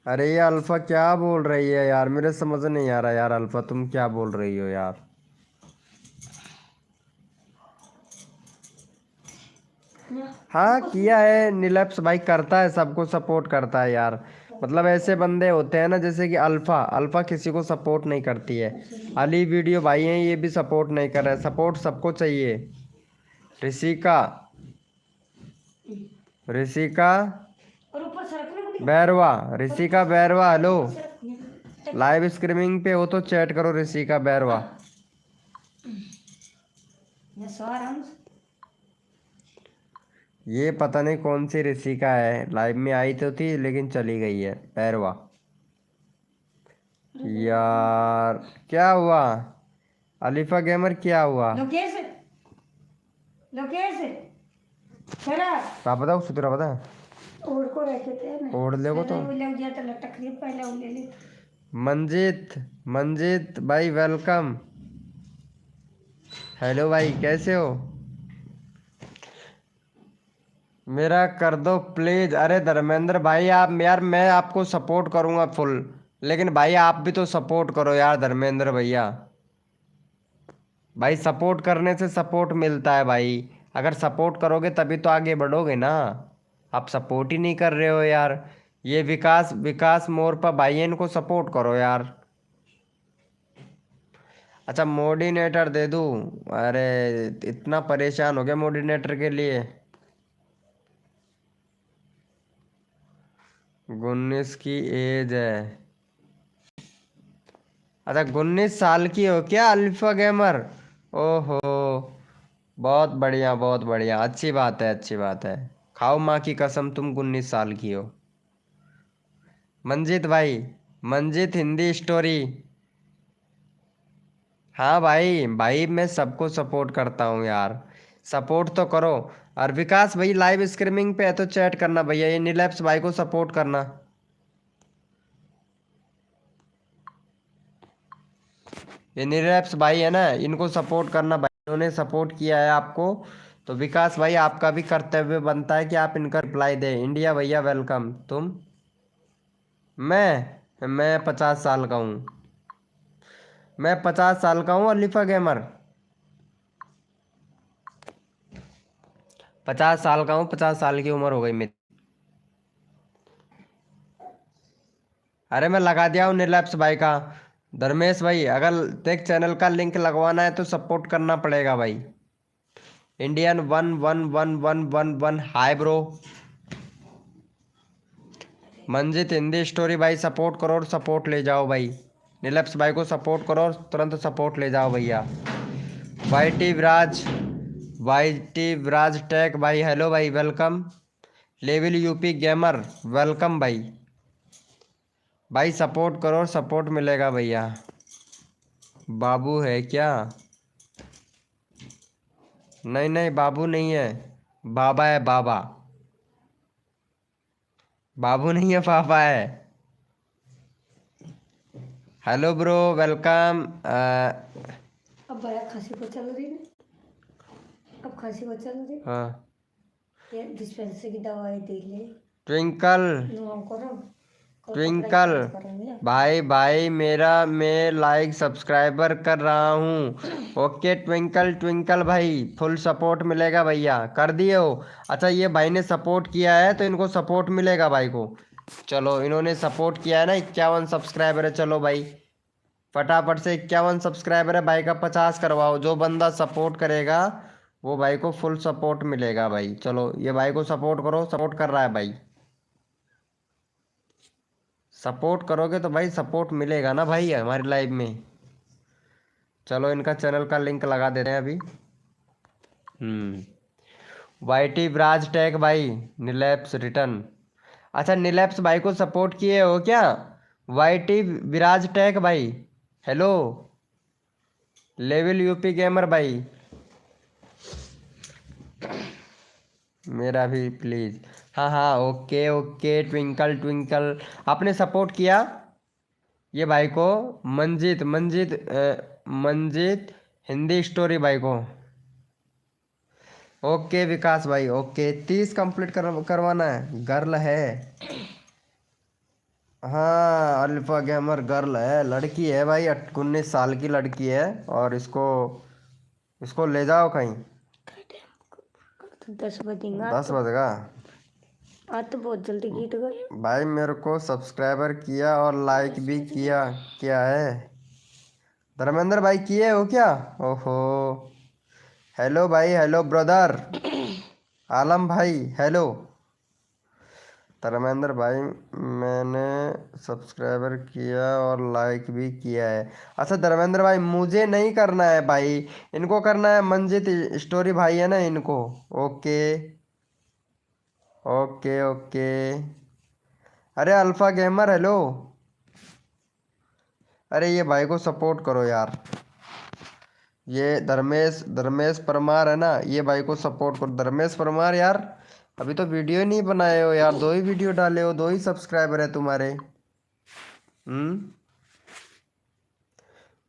अरे ये अल्फा क्या बोल रही है यार, मेरे समझ नहीं आ रहा यार, अल्फा तुम क्या बोल रही हो यार। हाँ किया है, नीलप्स भाई करता है, सबको सपोर्ट करता है यार। मतलब ऐसे बंदे होते हैं ना जैसे कि अल्फा, अल्फा किसी को सपोर्ट नहीं करती है। अली वीडियो भाई हैं, ये भी सपोर्ट नहीं कर रहे, सपोर्ट सबको चाहिए। ऋषिका, ऋषिका और ऊपर सरकने Bairwa, Rishika Bairwa hello, live streaming पे हो तो चैट करो ऋषिका बैरवा। ये पता नहीं कौन सी ऋषिका है, लाइव में आई तो थी लेकिन चली गई है बैरवा। यार क्या हुआ अलीफा गेमर, क्या हुआ। लोकेश, लोकेश चला आप बताओ सुतरा बता, और को रखे थे ना, ओढ़ लेगो तो। वो लग गया तो लटक रही, पहले वो ले ली। मंजीत, मंजीत भाई वेलकम, हेलो भाई कैसे हो, मेरा कर दो प्लीज। अरे धर्मेंद्र भाई आप यार, मैं आपको सपोर्ट करूंगा फुल, लेकिन भाई आप भी तो सपोर्ट करो यार धर्मेंद्र भैया। भाई सपोर्ट करने से सपोर्ट मिलता है भाई, अगर सपोर्ट करोगे तभी तो आगे बढ़ोगे ना। आप सपोर्ट ही नहीं कर रहे हो यार। ये विकास, विकास मोरपा भाई है, इनको सपोर्ट करो यार। अच्छा मोडिनेटर दे दूं, अरे इतना परेशान हो गया मोडिनेटर के लिए। 19 की एज है, अच्छा 19 साल की हो क्या अल्फा गेमर। ओहो बहुत बढ़िया बहुत बढ़िया, अच्छी बात है अच्छी बात है। खाओ माँ की कसम तुम 19 साल की हो। मंजीत भाई, मंजीत हिंदी स्टोरी, हाँ भाई भाई मैं सबको सपोर्ट करता हूँ यार। सपोर्ट तो करो। और विकास भाई लाइव स्ट्रीमिंग पे है तो चैट करना भैया, ये नीलैप्स भाई को सपोर्ट करना। ये नीलैप्स भाई है ना, इनको सपोर्ट करना भाई, इन्होंने सपोर्ट किया है आपको। तो विकास भाई आपका भी कर्तव्य बनता है कि आप इनका रिप्लाई दें। इंडिया भैया वेलकम। तुम? मैं 50 साल का हूँ। मैं 50 साल का हूँ अलीफा गेमर। 50 साल का हूँ, 50 साल की उम्र हो गई मेरी। अरे मैं लगा दिया हूँ नीलैप्स भाई का। धर्मेश भाई अगर देख चैनल का लिंक लगवाना है तो सपोर्ट करना पड़ेगा भाई। Indian 11111 hi bro. Manjit Hindi story भाई सपोर्ट करो और सपोर्ट ले जाओ भाई। नीलैप्स भाई को सपोर्ट करो और तुरंत सपोर्ट ले जाओ भैया। वाईटी विराज, वाईटी विराज टेक भाई हेलो भाई welcome. Level UP gamer welcome भाई। भाई सपोर्ट करो और सपोर्ट मिलेगा भैया। बाबू है क्या? नहीं नहीं बाबू नहीं है, बाबा है बाबा। बाबू नहीं है पापा है। Hello bro welcome. अब बड़ा खांसी को चल रही है। अब खांसी को चल रही हाँ ये डिस्पेंसरी की दवाई दे ले। ट्विंकल, नो करो कल ट्विंकल कपड़ा करेंगे। भाई भाई मेरा मैं लाइक सब्सक्राइबर कर रहा हूँ। ओके ट्विंकल, ट्विंकल भाई फुल सपोर्ट मिलेगा भैया, कर दिए हो। अच्छा ये भाई ने सपोर्ट किया है तो इनको सपोर्ट मिलेगा भाई को। चलो इन्होंने सपोर्ट किया है ना, 51 सब्सक्राइबर है। चलो भाई फटाफट से 51 सब्सक्राइबर है भाई का 50 करवाओ। जो बंदा सपोर्ट करेगा वो भाई को फुल सपोर्ट मिलेगा भाई। चलो ये भाई को सपोर्ट करो, सपोर्ट कर रहा है भाई। सपोर्ट करोगे तो भाई सपोर्ट मिलेगा ना भाई हमारी लाइव में। चलो इनका चैनल का लिंक लगा देते हैं अभी। वाईटी ब्राज टैग भाई नीलैप्स रिटर्न। अच्छा नीलैप्स भाई को सपोर्ट किए हो क्या? वाईटी विराज टैग भाई हेलो। लेवल यूपी गेमर भाई मेरा भी प्लीज। हाँ हाँ ओके ओके ट्विंकल, ट्विंकल आपने सपोर्ट किया ये भाई को। मंजित मंजित मंजित हिंदी स्टोरी भाई को। ओके विकास भाई ओके 30 कंप्लीट करवाना है। गर्ल है? हाँ अल्फा गेमर गर्ल है, लड़की है भाई, 19 साल की लड़की है। और इसको इसको ले जाओ कहीं। तो 10 बजेगा 10 बजेगा आज तो बहुत जल्दी गीत गए। भाई। मेरे को सब्सक्राइबर किया और लाइक भी किया। क्या है धर्मेंद्र भाई किए हो क्या? ओहो हेलो भाई, हेलो ब्रदर। आलम भाई हेलो। धर्मेंद्र भाई मैंने सब्सक्राइबर किया और लाइक भी किया है। अच्छा धर्मेंद्र भाई मुझे नहीं करना है भाई, इनको करना है। मंजित स्टोरी भाई है ना इनको। Okay okay okay. अरे अल्फा गेमर हेलो। अरे ये भाई को सपोर्ट करो यार। ये धर्मेश धर्मेश परमार है ना, ये भाई को सपोर्ट करो। धर्मेश परमार यार अभी तो वीडियो ही नहीं बनाए हो यार, 2 ही वीडियो डाले हो, 2 ही सब्सक्राइबर है तुम्हारे।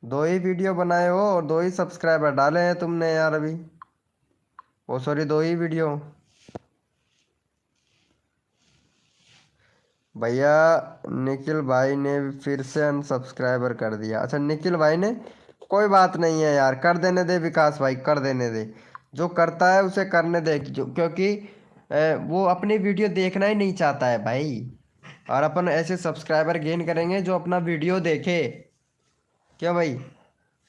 2 ही वीडियो बनाए हो और 2 ही सब्सक्राइबर डाले हैं तुमने यार अभी। ओ सॉरी 2 ही वीडियो। भैया निखिल भाई ने फिर से अनसब्सक्राइबर कर दिया। अच्छा निखिल भाई ने, कोई बात नहीं है यार, कर देने दे विकास भाई, कर देने दे। जो करता है उसे करने दे, जो क्योंकि वो अपनी वीडियो देखना ही नहीं चाहता है भाई। और अपन ऐसे सब्सक्राइबर गेन करेंगे जो अपना वीडियो देखे। क्या भाई?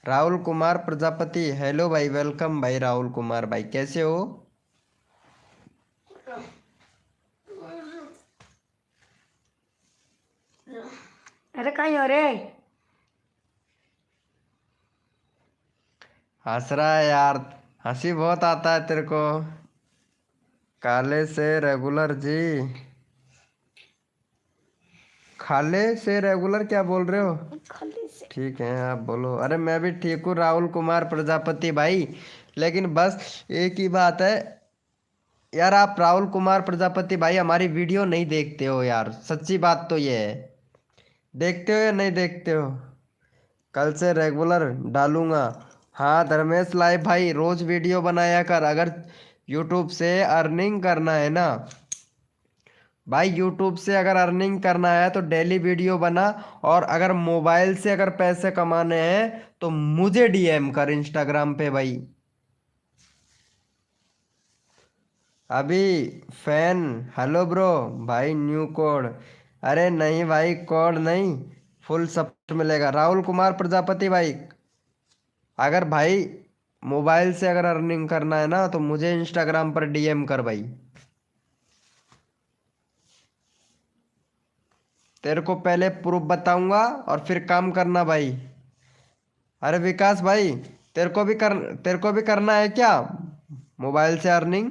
राहुल कुमार प्रजापति हेलो भाई वेलकम भाई। राहुल कुमार भाई कैसे हो? अरे कहीं हो रे। हंस रहा है यार, हंसी बहुत आता है तेरे को। काले से रेगुलर जी, खाले से रेगुलर क्या बोल रहे हो? खाली से ठीक है आप बोलो। अरे मैं भी ठीक हूँ राहुल कुमार प्रजापति भाई। लेकिन बस एक ही बात है यार, आप राहुल कुमार प्रजापति भाई हमारी वीडियो नहीं देखते हो यार, सच्ची बात तो ये है। देखते हो या नहीं देखते हो? कल से रेगुलर डालूंगा। हाँ धर्मेश लाइव भाई रोज वीडियो बनाया कर, अगर यूट्यूब से अर्निंग करना है ना भाई, यूट्यूब से अगर अर्निंग करना है तो डेली वीडियो बना। और अगर मोबाइल से अगर पैसे कमाने हैं तो मुझे डीएम कर इंस्टाग्राम पे भाई। अभी फैन हेलो ब्रो भाई न्यू कोड, अरे नहीं भाई कोड नहीं, फुल सपोर्ट मिलेगा। राहुल कुमार प्रजापति भाई अगर भाई मोबाइल से अगर अर्निंग करना है ना तो मुझे इंस्टाग्राम पर डीएम कर भाई। तेरे को पहले प्रूफ बताऊंगा और फिर काम करना भाई। अरे विकास भाई तेरे को भी करना है क्या मोबाइल से अर्निंग?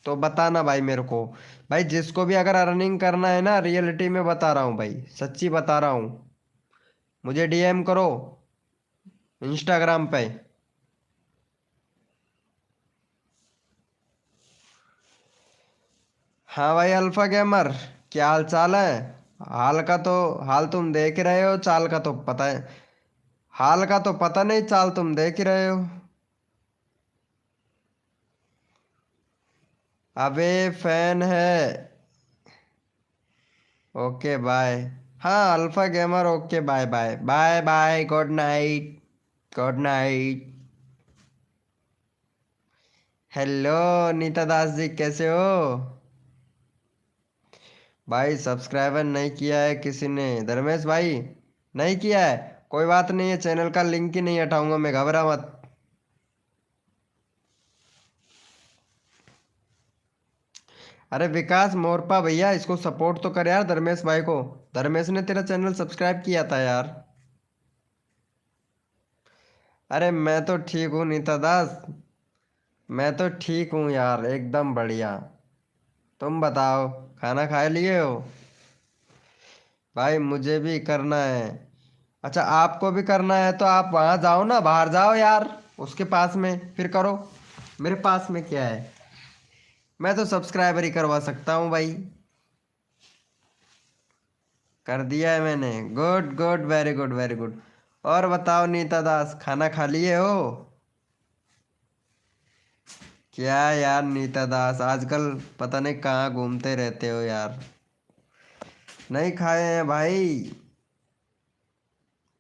तो बताना भाई मेरे को। भाई जिसको भी अगर अर्निंग करना है ना, रियलिटी में बता रहा हूँ भाई, सच्ची बता रहा हूँ, मुझे डीएम करो इंस्टाग्राम पे। हाँ भाई अल्फा गेमर, क्या हाल चाल है? हाल का तो हाल तुम देख ही रहे हो, चाल का तो पता है, हाल का तो पता नहीं, चाल तुम देख ही रहे हो। अबे फैन है। Okay bye. हाँ alpha gamer okay bye bye bye bye, good night good night. Hello Nita Das ji कैसे हो? भाई सब्सक्राइबर नहीं किया है किसी ने, धर्मेश भाई नहीं किया है, कोई बात नहीं है, चैनल का लिंक ही नहीं हटाऊंगा मैं, घबरा मत। अरे विकास मोरपा भैया इसको सपोर्ट तो कर यार धर्मेश भाई को, धर्मेश ने तेरा चैनल सब्सक्राइब किया था यार। अरे मैं तो ठीक हूँ नीता दास, मैं तो ठीक हूँ यार एकदम बढ़िया। तुम बताओ खाना खा लिए हो? भाई मुझे भी करना है। अच्छा आपको भी करना है तो आप वहाँ जाओ ना, बाहर जाओ यार, उसके पास में फिर करो, मेरे पास में क्या है, मैं तो सब्सक्राइबर ही करवा सकता हूँ भाई। कर दिया है मैंने, good good very good very good. और बताओ नीता दास खाना खा लिए हो? क्या यार नीता दास आजकल पता नहीं कहाँ घूमते रहते हो यार। नहीं खाए हैं भाई,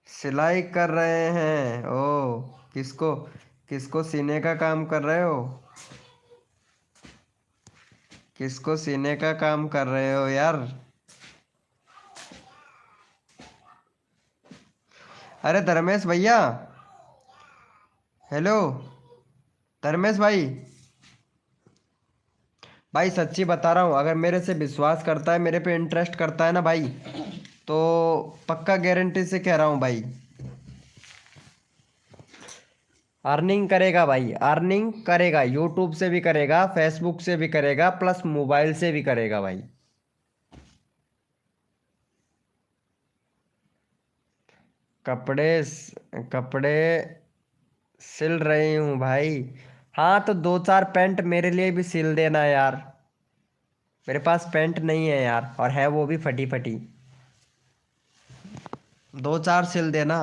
सिलाई कर रहे हैं। ओ किसको किसको सीने का काम कर रहे हो? किसको सीने का काम कर रहे हो यार? अरे धर्मेश भैया, हेलो धर्मेश भाई, भाई सच्ची बता रहा हूँ, अगर मेरे से विश्वास करता है, मेरे पे इंटरेस्ट करता है ना भाई, तो पक्का गारंटी से कह रहा हूँ भाई अर्निंग करेगा भाई, अर्निंग करेगा, यूट्यूब से भी करेगा, फेसबुक से भी करेगा, प्लस मोबाइल से भी करेगा भाई। कपड़े कपड़े सिल रही हूँ भाई। हाँ तो दो चार पैंट मेरे लिए भी सिल देना यार, मेरे पास पैंट नहीं है यार, और है वो भी फटी फटी, दो चार सिल देना।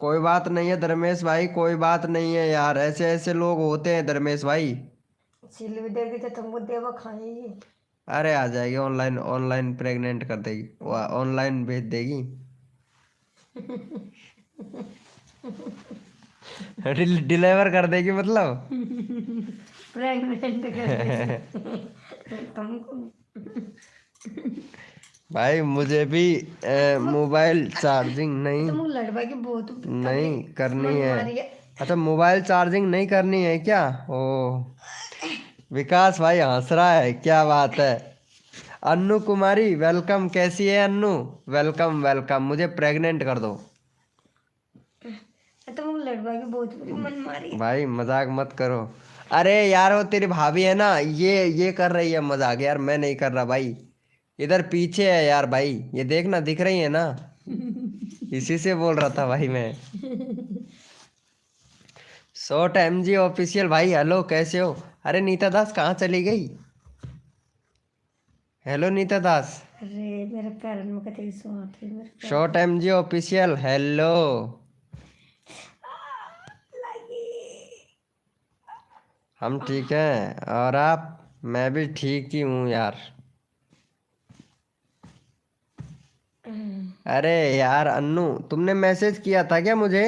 कोई बात नहीं है धर्मेश भाई, कोई बात नहीं है यार, ऐसे ऐसे लोग होते हैं धर्मेश भाई। सिल भी देगी तो तुमको देवा खाएगी। अरे आ जाएगी, ऑनलाइन ऑनलाइन प्रेग्नेंट कर देगी, वो ऑनलाइन भेज देगी। डिलीवर कर देगी मतलब। प्रेग्नेंट कर तुमको। भाई मुझे भी मोबाइल चार्जिंग नहीं तुम लड़वा की बहुत नहीं करनी मन है। मारी है। अच्छा मोबाइल चार्जिंग नहीं करनी है क्या? ओ विकास भाई हंस रहा है, क्या बात है। अन्नू कुमारी वेलकम, कैसी है अन्नू? वेलकम वेलकम, मुझे प्रेग्नेंट कर दो। तुम लड़वा की बहुत बुरी मन मारी है। भाई मजाक मत करो। अरे यार वो तेरी भाभी है ना, ये कर रही है मजाक यार, मैं नहीं कर रहा भाई, इधर पीछे है यार भाई, ये देखना दिख रही है ना, इसी से बोल रहा था भाई मैं। शॉर्ट MG ऑफिशियल भाई, हेलो कैसे हो? अरे नीता दास कहाँ चली गई? हेलो नीता दास। अरे मेरे पैर में कतई सोत है मेरे पैर शॉर्ट MG ऑफिशियल हेलो। हम ठीक हैं, और आप? मैं भी ठीक ही हूँ यार। अरे यार अन्नू, तुमने मैसेज किया था क्या मुझे?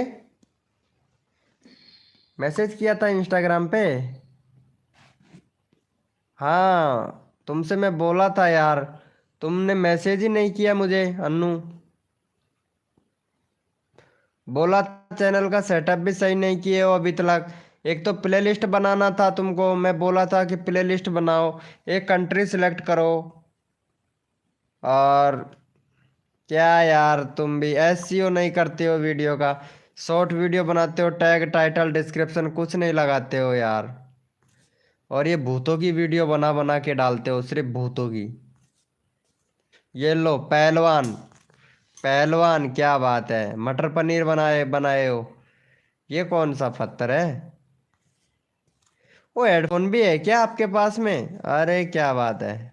मैसेज किया था इंस्टाग्राम पे। हाँ, तुमसे मैं बोला था यार, तुमने मैसेज ही नहीं किया मुझे अन्नू। बोला चैनल का सेटअप भी सही नहीं किए हो अभी तक। एक तो प्लेलिस्ट बनाना था तुमको, मैं बोला था कि प्लेलिस्ट बनाओ, एक कंट्री सिलेक्ट करो। और क्या यार, तुम भी SEO नहीं करते हो वीडियो का। शॉर्ट वीडियो बनाते हो, टैग टाइटल डिस्क्रिप्शन कुछ नहीं लगाते हो यार। और ये भूतों की वीडियो बना बना के डालते हो, सिर्फ भूतों की। ये लो पहलवान, पहलवान क्या बात है, मटर पनीर बनाए बनाए हो। ये कौन सा पत्थर है? वो हेडफोन भी है क्या आपके पास में? अरे क्या बात है,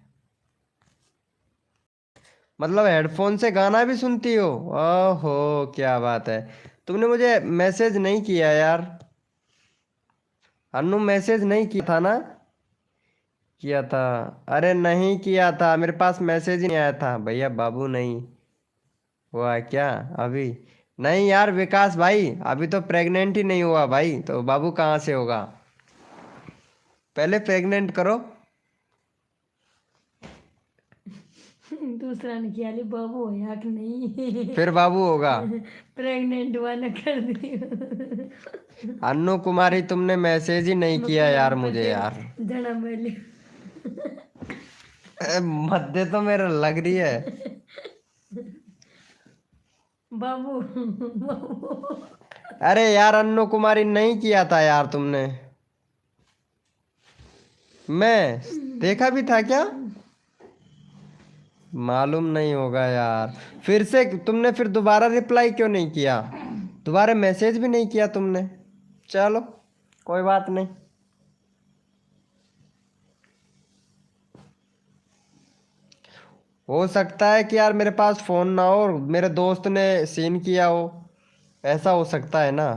मतलब हेडफोन से गाना भी सुनती हो? ओहो क्या बात है। तुमने मुझे मैसेज नहीं किया यार अन्नू, मैसेज नहीं किया था ना? किया था? अरे नहीं किया था, मेरे पास मैसेज ही नहीं आया था भैया। बाबू नहीं हुआ है क्या अभी? नहीं यार विकास भाई, अभी तो प्रेग्नेंट ही नहीं हुआ भाई, तो बाबू कहाँ से होगा? पहले प्रेग्नेंट करो, दूसरा ने किया ले बाबू होया कि नहीं। फिर बाबू होगा। प्रेग्नेंट हुआ न कर दी। अन्नू कुमारी, तुमने मैसेज ही नहीं किया यार मुझे यार। जना मेली मध्य तो मेरा लग रही है। बाबू बाबू। अरे यार अन्नू कुमारी, नहीं किया था यार तुमने। मैं देखा भी था क्या? मालूम नहीं होगा यार। फिर से तुमने फिर दोबारा रिप्लाई क्यों नहीं किया? दोबारा मैसेज भी नहीं किया तुमने। चलो कोई बात नहीं। हो सकता है कि यार मेरे पास फोन ना हो और मेरे दोस्त ने सीन किया हो, ऐसा हो सकता है ना।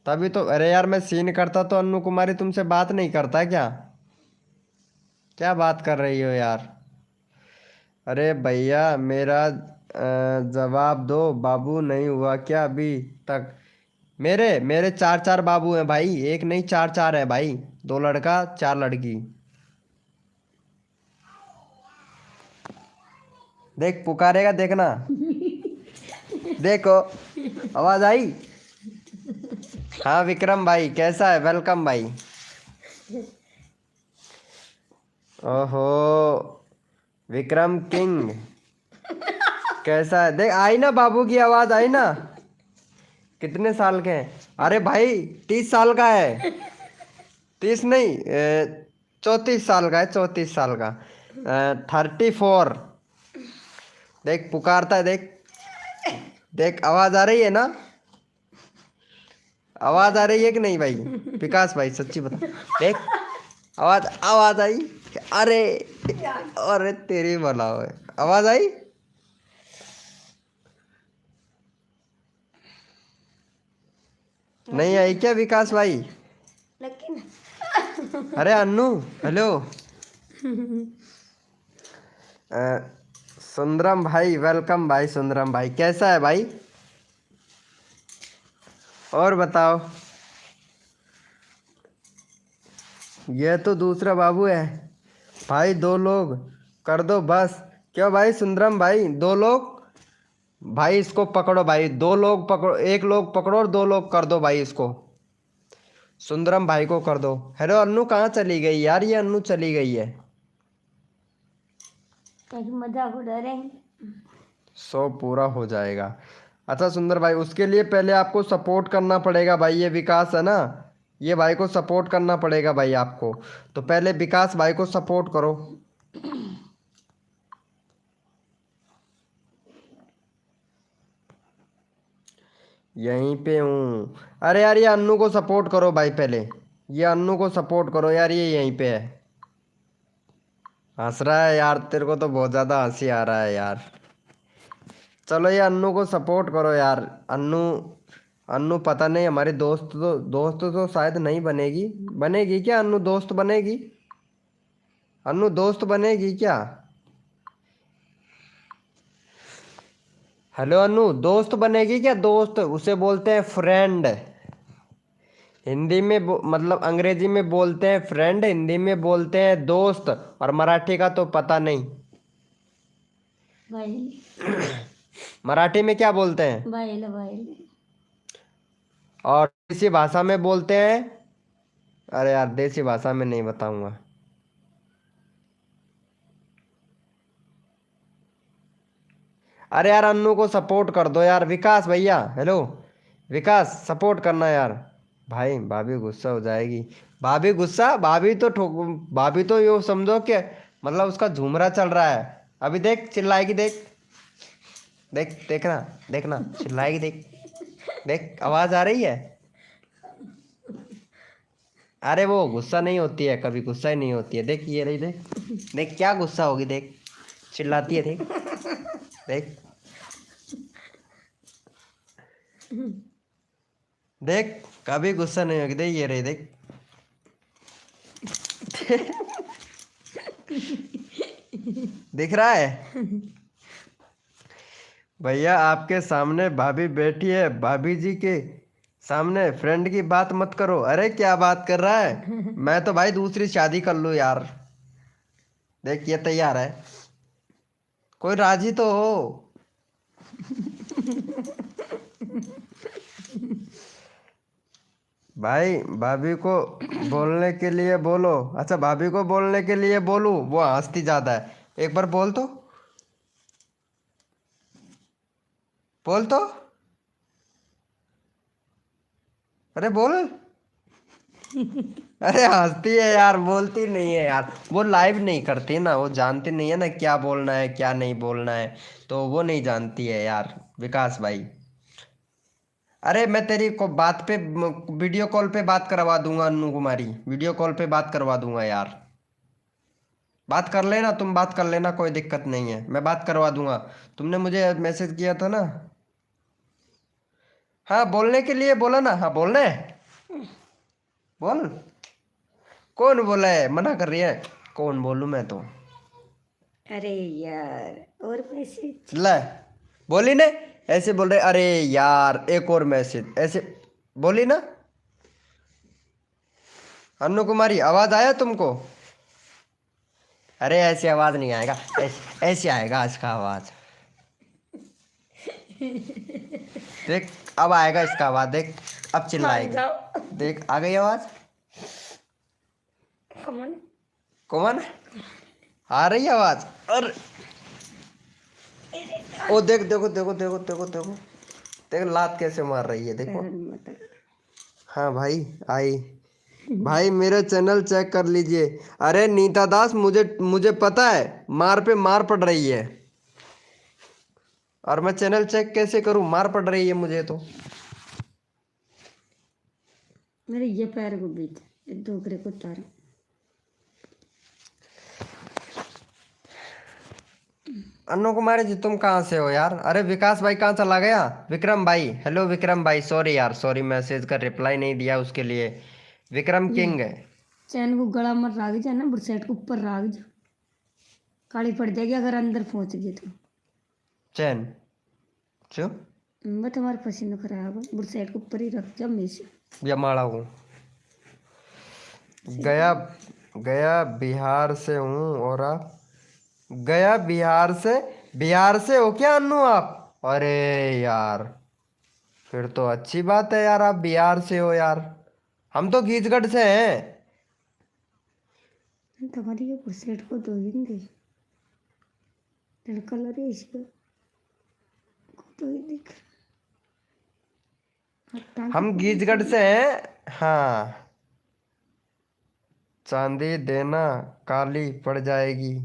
तभी तो, अरे यार मैं सीन करता तो अन्नू कुमारी तुमसे बात नहीं करता क्या? क्या बात कर रही हो यार? अरे भैया मेरा जवाब दो, बाबू नहीं हुआ क्या अभी तक? मेरे मेरे चार चार बाबू हैं भाई, एक नहीं चार चार है भाई। 2 लड़का 4 लड़की। देख पुकारेगा देखना। देखो, आवाज आई? हाँ विक्रम भाई कैसा है? वेलकम भाई। ओहो विक्रम किंग कैसा है? देख आई ना, बाबू की आवाज आई ना। कितने साल के हैं? अरे भाई 30 साल का है। 30 नहीं, 34 साल का है, 34 साल का। 34। देख पुकारता है, देख देख, आवाज आ रही है ना? आवाज आ रही है कि नहीं भाई? विकास भाई सच्ची बता, देख आवाज आवाज आई? अरे अरे तेरी भला हो, आवाज आई? नहीं आई क्या विकास भाई? लेकिन अरे अन्नू हेलो। सुंदरम भाई वेलकम भाई। सुंदरम भाई कैसा है भाई? और बताओ। ये तो दूसरा बाबू है भाई, 2 लोग कर दो बस। क्यों भाई सुंदरम भाई, 2 लोग? भाई इसको पकड़ो भाई, 2 लोग पकड़ो, 1 लोग पकड़ो और 2 लोग कर दो भाई इसको। सुंदरम भाई को कर दो। हेलो अन्नू कहाँ चली गई यार? ये अन्नू चली गई है। मजाक उड़ा रहे हैं। 100 पूरा हो जाएगा। अच्छा सुंदर भाई, उसके लिए पहले आपको सपोर्ट करना पड़ेगा भाई। ये विकास है ना, ये भाई को सपोर्ट करना पड़ेगा भाई आपको। तो पहले विकास भाई को सपोर्ट करो। यहीं पे हूँ। अरे यार ये अन्नू को सपोर्ट करो भाई पहले। ये अन्नू को सपोर्ट करो यार, ये यहीं पे है। हंस रहा है यार, तेरे को तो बहुत ज्यादा हंसी आ रहा है यार। चलो ये अन्नू को सपोर्ट करो यार। अन्नू, अन्नू पता नहीं हमारी दोस्त तो शायद नहीं बनेगी। बनेगी क्या अन्नू, दोस्त बनेगी? अन्नू दोस्त बनेगी क्या? हेलो अन्नू, दोस्त बनेगी क्या? दोस्त उसे बोलते हैं फ्रेंड। हिंदी में मतलब अंग्रेजी में बोलते हैं फ्रेंड, हिंदी में बोलते हैं दोस्त, और मराठी का तो पता नहीं। भाई मराठी में क्या बोलते हैं? भाई भाई और देसी भाषा में बोलते हैं, अरे यार देसी भाषा में नहीं बताऊंगा। अरे यार अन्नू को सपोर्ट कर दो यार। विकास भैया, हेलो विकास, सपोर्ट करना यार। भाई भाभी गुस्सा हो जाएगी। भाभी गुस्सा, भाभी तो ठोक, भाभी तो यो समझो कि मतलब उसका झूमरा चल रहा है। अभी देख चिल्लाएगी, देख देख, देखना देखना चिल्लाएगी, देख देख आवाज आ रही है। अरे वो गुस्सा नहीं होती है, कभी गुस्सा ही नहीं होती है। देख ये रही, देख देख क्या गुस्सा होगी, देख चिल्लाती है, देख देख देख, कभी गुस्सा नहीं होगी। देख ये रही, देख दिख रहा है? भैया आपके सामने भाभी बैठी है, भाभी जी के सामने फ्रेंड की बात मत करो। अरे क्या बात कर रहा है, मैं तो भाई दूसरी शादी कर लूँ यार। देख ये तैयार है, कोई राजी तो हो। भाई भाभी को बोलने के लिए बोलो। अच्छा भाभी को बोलने के लिए बोलूं, वो हंसती ज्यादा है। एक बार बोल तो, बोल तो, अरे बोल। अरे हंसती है यार, बोलती नहीं है यार। वो लाइव नहीं करती ना, वो जानती नहीं है ना क्या बोलना है क्या नहीं बोलना है, तो वो नहीं जानती है यार। विकास भाई, अरे मैं तेरी को बात पे वीडियो कॉल पे बात करवा दूंगा अन्नू कुमारी, वीडियो कॉल पे बात करवा दूंगा यार। बात कर लेना, तुम बात कर लेना, कोई दिक्कत नहीं है, मैं बात करवा दूंगा। तुमने मुझे मैसेज किया था ना। हाँ बोलने के लिए बोला ना, हाँ बोलना है, बोल। कौन बोला है, मना कर रही है? कौन बोलूं मैं तो? अरे यार और मैसेज ले, बोली ने, ऐसे बोल रहे अरे यार एक और मैसेज, ऐसे बोली ना। अन्नू कुमारी आवाज आया तुमको? अरे ऐसे आवाज नहीं आएगा, ऐसे आएगा इसका आवाज। देख अब आएगा इसका आवाज, देख अब मान चिल्लाएगी। जाओ देख आ गई आवाज। कमन कौन? आ रही है आवाज। और ओ देख, देखो देखो देखो देखो देखो, देख लात कैसे मार रही है, देखो। मत हाँ भाई आई। भाई मेरे चैनल चेक कर लीजिए। अरे नीता दास, मुझे मुझे पता है मार पे मार पड़ रही है, और मैं चैनल चेक कैसे करूं, मार पड़ रही है मुझे तो। मेरे ये पैर को बीच दूसरे को तार। अन्नू कुमारी जी तुम कहाँ से हो यार? अरे विकास भाई कहाँ चला गया? विक्रम भाई, हेलो विक्रम भाई, सॉरी यार सॉरी, मैसेज का रिप्लाई नहीं दिया उसके लिए। विक्रम ये किंग है। चैन को गला मत राग जा ना, बुरसेट को ऊपर राग जा, काली पड़ जाएगी अगर अंदर पहुंच गई तो। चैन क्यों? मैं तुम्हारा पसीना खराब है, बुरसेट को ऊपर ही रख जा हमेशा। या माड़ा हूँ। गया, गया बिहार से हूँ, और आप? गया बिहार से? बिहार से हो क्या अन्नू आप? अरे यार फिर तो अच्छी बात है यार, आप बिहार से हो यार। हम तो गीजगढ़ से हैं। तुम्हारी ये बुरसेट को धोएंगे, लड़का लड़े इसको तो ही दिख हम गीजगढ़ से हैं हाँ। चांदी देना काली पड़ जाएगी।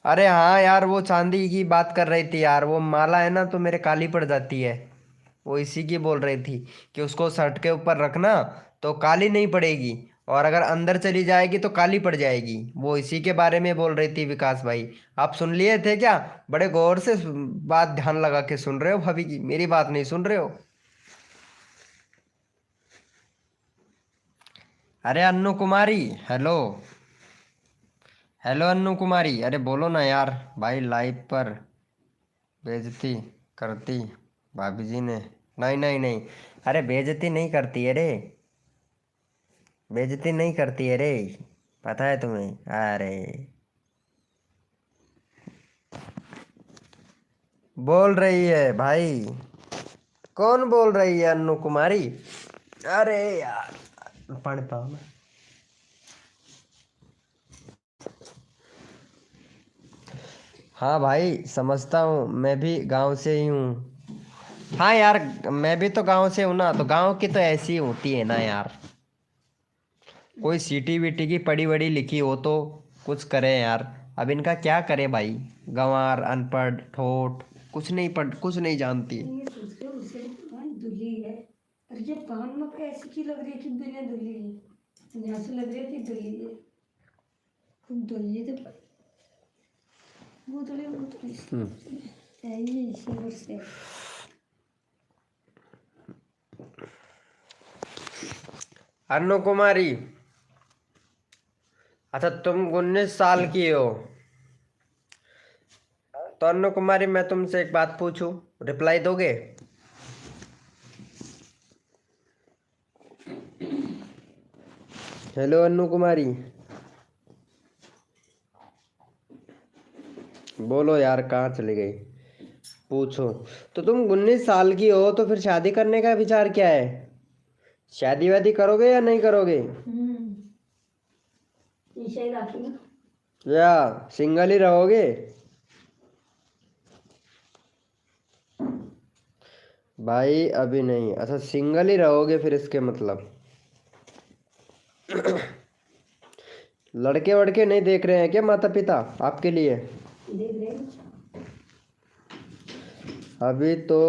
अरे हाँ यार, वो चांदी की बात कर रही थी यार, वो माला है ना तो मेरे काली पड़ जाती है। वो इसी की बोल रही थी कि उसको शर्ट के ऊपर रखना तो काली नहीं पड़ेगी, और अगर अंदर चली जाएगी तो काली पड़ जाएगी। वो इसी के बारे में बोल रही थी विकास भाई। आप सुन लिए थे क्या? बड़े गौर से बात ध्यान लगा के सुन रहे हो भाभी की, मेरी बात नहीं सुन रहे हो? अरे अन्नू कुमारी, हेलो। हेलो अन्नू कुमारी, अरे बोलो ना यार। भाई लाइव पर बेइज्जती करती भाभी जी ने। नहीं नहीं नहीं, अरे बेइज्जती नहीं करती है रे, बेइज्जती नहीं करती है रे, पता है तुम्हें? अरे बोल रही है भाई। कौन बोल रही है अन्नू कुमारी? अरे यार पढ़ता हूँ मैं। हाँ भाई समझता हूँ, मैं भी गांव से ही हूँ। हाँ यार, मैं भी तो गांव से हूँ ना, तो गांव की तो ऐसी होती है ना यार। कोई सीटी वीटी की पढ़ी वढ़ी लिखी हो तो कुछ करे यार। अब इनका क्या करे भाई, गंवार अनपढ़ ठोठ, कुछ नहीं जानती। ये सोच के उसे दुल्ली है। अरे ये कान में कैसी की लग रही है कि बिना दुल्ली है, यहाँ से लग रही है कि दुल्ली है। खूब दुल्ली तो वो थोड़ी है ये इसी वजह से। अन्नू कुमारी, अच्छा तुम 19 साल की हो, तो अन्नू कुमारी मैं तुमसे एक बात पूछूं, रिप्लाई दोगे? हेलो अन्नू कुमारी, बोलो यार, कहाँ चली गई? पूछो। तो तुम 19 साल की हो तो फिर शादी करने का विचार क्या है? शादी वादी करोगे या नहीं करोगे? ईशा ही राखी ना। या सिंगल ही रहोगे? भाई अभी नहीं, अच्छा सिंगल ही रहोगे फिर, इसके मतलब लड़के वड़के नहीं देख रहे हैं क्या माता पिता आपके लिए? देख रहे हैं। अभी तो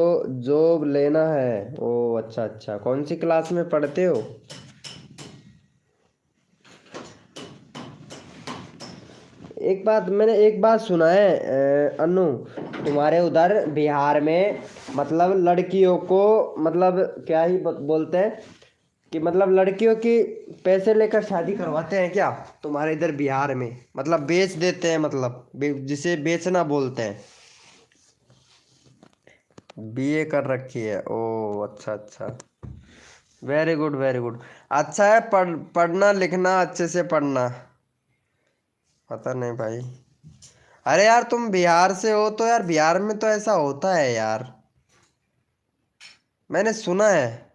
जॉब लेना है। ओ अच्छा अच्छा, कौन सी क्लास में पढ़ते हो? मैंने एक बात सुना है अनु, तुम्हारे उधर बिहार में मतलब लड़कियों को मतलब क्या ही बोलते हैं कि मतलब लड़कियों की पैसे लेकर शादी करवाते हैं क्या तुम्हारे इधर बिहार में? मतलब बेच देते हैं, मतलब जिसे बेचना बोलते हैं। बीए कर रखी है, ओ अच्छा अच्छा, वेरी गुड वेरी गुड। अच्छा है, पढ़ना लिखना अच्छे से पढ़ना। पता नहीं भाई। अरे यार तुम बिहार से हो तो यार बिहार में तो ऐसा होता है यार, मैंने सुना है।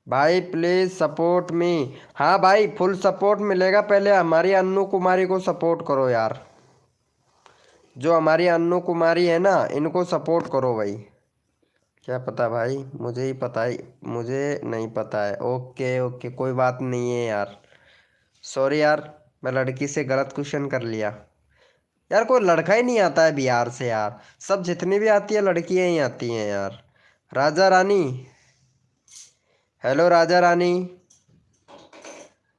भाई प्लीज सपोर्ट मी। हाँ भाई फुल सपोर्ट मिलेगा, पहले हमारी अन्नू कुमारी को सपोर्ट करो यार। जो हमारी अन्नू कुमारी है ना, इनको सपोर्ट करो भाई। क्या पता भाई, मुझे ही पता है, मुझे नहीं पता है। ओके ओके कोई बात नहीं है यार, सॉरी यार, मैं लड़की से गलत क्वेश्चन कर लिया। यार कोई लड़का ही नहीं आता है बिहार से यार, सब जितनी भी आती है लड़कियां ही आती हैं यार। राजा रानी, हेलो राजा रानी।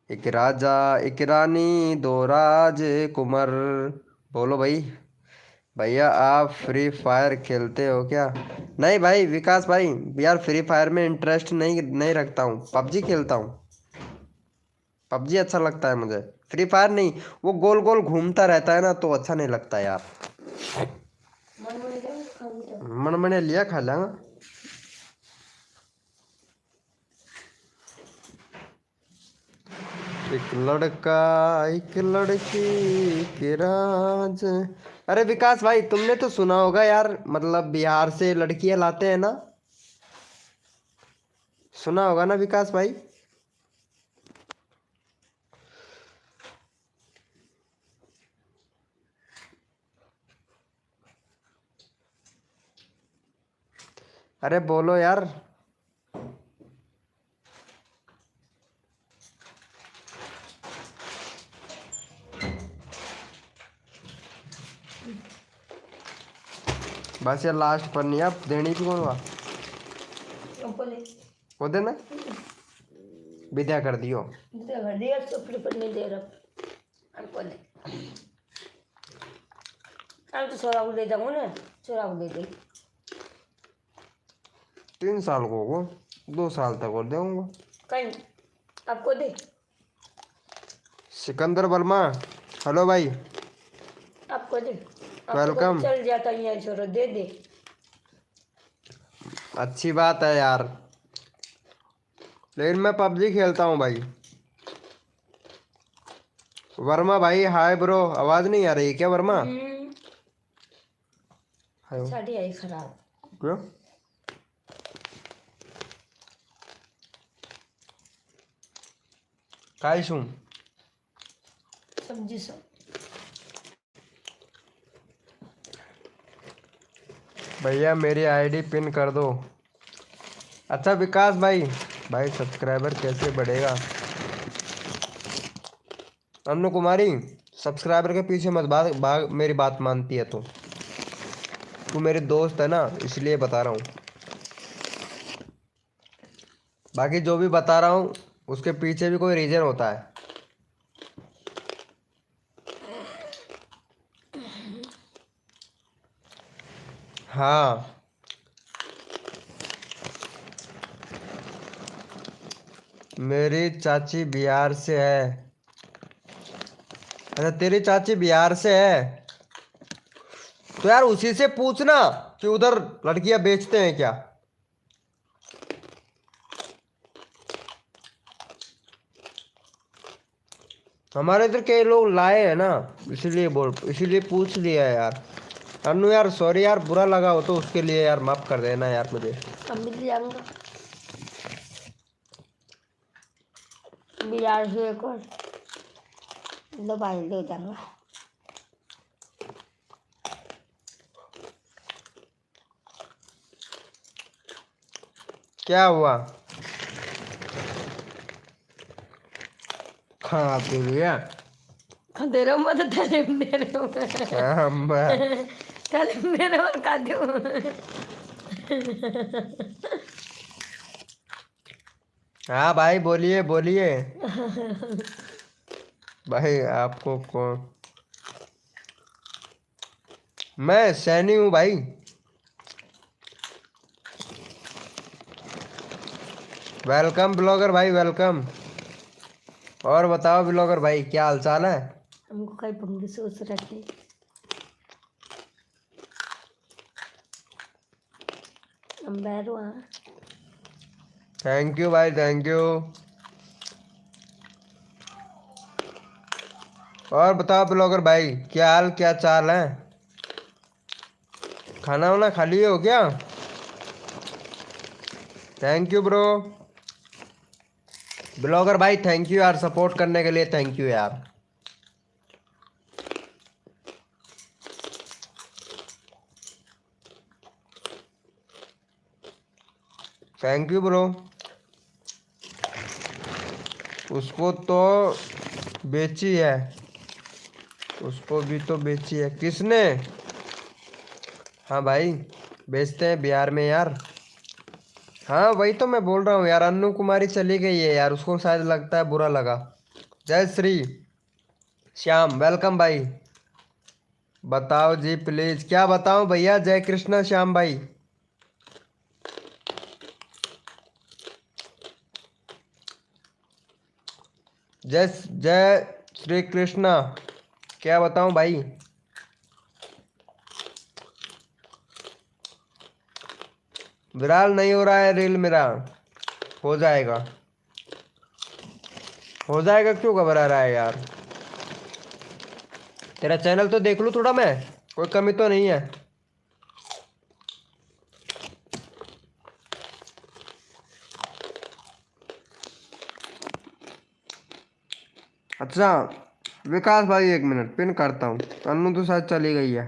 एक राजा एक रानी दो राज कुमार, बोलो भाई। भैया आप फ्री फायर खेलते हो क्या? नहीं भाई विकास भाई, यार फ्री फायर में इंटरेस्ट नहीं नहीं रखता हूँ, पबजी खेलता हूँ। पबजी अच्छा लगता है मुझे, फ्री फायर नहीं। वो गोल गोल घूमता रहता है ना, तो अच्छा नहीं लगता यार। मन में जाओ खाने का। मन मैंने लिया, खा लेंगा। एक लड़का एक लड़की के राज। अरे विकास भाई तुमने तो सुना होगा यार, मतलब बिहार से लड़कियां लाते हैं ना, सुना होगा ना विकास भाई? अरे बोलो यार। बस यार लास्ट पर नहीं आप देनी भी कौन हुआ बोले वो देना विद्या कर दियो दिया चुपड़ी पर नहीं दे रहा हमको दे हम तो छोरा को दे जाऊँ ना छोरा को दे दे 3 साल को होगा 2 साल तक और दूंगा कहीं आपको दे सिकंदर वर्मा हेलो भाई आपको दे वेलकम चल जाता यहाँ छोरा दे दे अच्छी बात है यार लेकिन मैं पबजी खेलता हूँ भाई वर्मा भाई हाय ब्रो आवाज नहीं आ रही क्या वर्मा हाय साड़ी आई खराब क्यों काय सुन सब्जी सब भैया मेरी आईडी पिन कर दो अच्छा विकास भाई सब्सक्राइबर कैसे बढ़ेगा अन्नू कुमारी सब्सक्राइबर के पीछे मत भाग मेरी बात मानती है तो तू मेरे दोस्त है ना इसलिए बता रहा हूँ बाकी जो भी बता रहा हूँ उसके पीछे भी कोई रीजन होता है हाँ मेरी चाची बिहार से है अच्छा तेरी चाची बिहार से है तो यार उसी से पूछना कि उधर लड़कियां बेचते हैं क्या हमारे इधर कई लोग लाए हैं ना इसीलिए पूछ लिया यार अन्नू यार सॉरी यार बुरा लगा हो तो उसके लिए यार माफ कर देना यार मुझे हम भी जाऊंगा बिहार से एक और दवाई ले जाऊंगा क्या हुआ खाते हुए दे रहा हूँ मैं तो थैले में दे रहा हूँ थैले में दे रहा हूँ खाती हूँ हाँ भाई बोलिए बोलिए भाई आपको कौन मैं सैनी हूँ भाई वेलकम ब्लॉगर भाई वेलकम और बताओ ब्लॉगर भाई क्या हाल चाल है हमको कई पंगे सोच रखे हम बैरो हाँ थैंक यू भाई थैंक यू और बताओ ब्लॉगर भाई क्या हाल क्या चाल है खाना वाना खा लिए हो क्या थैंक यू ब्रो ब्लॉगर भाई थैंक यू यार सपोर्ट करने के लिए थैंक यू यार थैंक यू ब्रो उसको तो बेची है उसको भी तो बेची है किसने हाँ भाई बेचते हैं बिहार में यार हाँ वही तो मैं बोल रहा हूँ यार अन्नू कुमारी चली गई है यार उसको शायद लगता है बुरा लगा जय श्री श्याम वेलकम भाई बताओ जी प्लीज क्या बताऊं भैया जय कृष्णा श्याम भाई जय जय श्री कृष्णा क्या बताऊं भाई विराल नहीं हो रहा है रील मेरा हो जाएगा क्यों घबरा रहा है यार तेरा चैनल तो देख लूं थोड़ा मैं कोई कमी तो नहीं है अच्छा विकास भाई 1 मिनट पिन करता हूँ अन्नू तो शायद चली गई है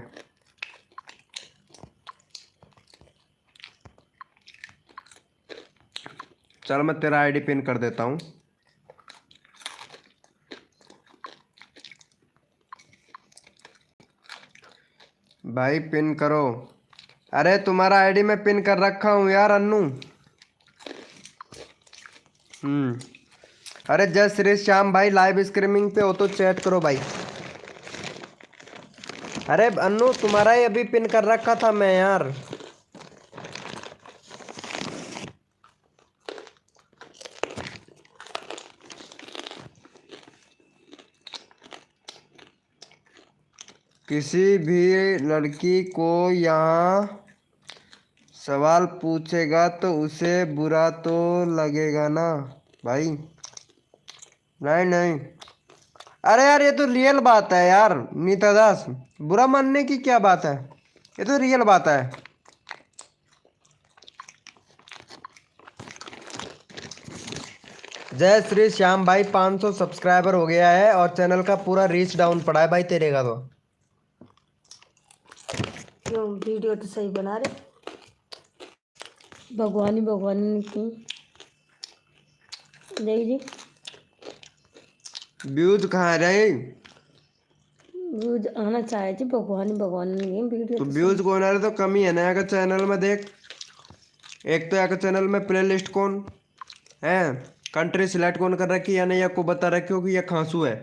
चल मैं तेरा आईडी पिन कर देता हूँ भाई पिन करो अरे तुम्हारा आईडी मैं पिन कर रखा हूँ यार अन्नू। अरे जय श्री श्याम भाई, लाइव स्ट्रीमिंग पे हो तो चैट करो भाई। अरे अन्नू तुम्हारा ही अभी पिन कर रखा था मैं यार। किसी भी लड़की को यहाँ सवाल पूछेगा तो उसे बुरा तो लगेगा ना भाई। नहीं नहीं, अरे यार ये तो रियल बात है यार नीता दास, बुरा मानने की क्या बात है, ये तो रियल बात है। जय श्री श्याम भाई, 500 सब्सक्राइबर हो गया है और चैनल का पूरा रीच डाउन पड़ा है भाई तेरे का तो। क्यों वीडियो तो सही बना रहे, भगवानी भगवानी की देख जी। व्यूज कहाँ रहे? व्यूज आना चाहे जी, भगवानी भगवानी की वीडियो तो तो व्यूज कौन आ रहे तो कमी है ना अगर चैनल में देख। एक तो अगर चैनल में प्ले लिस्ट कौन है, कंट्री सिलेक्ट कौन कर रखी है या नहीं, आपको बता रखी हो कि ये खांसू है।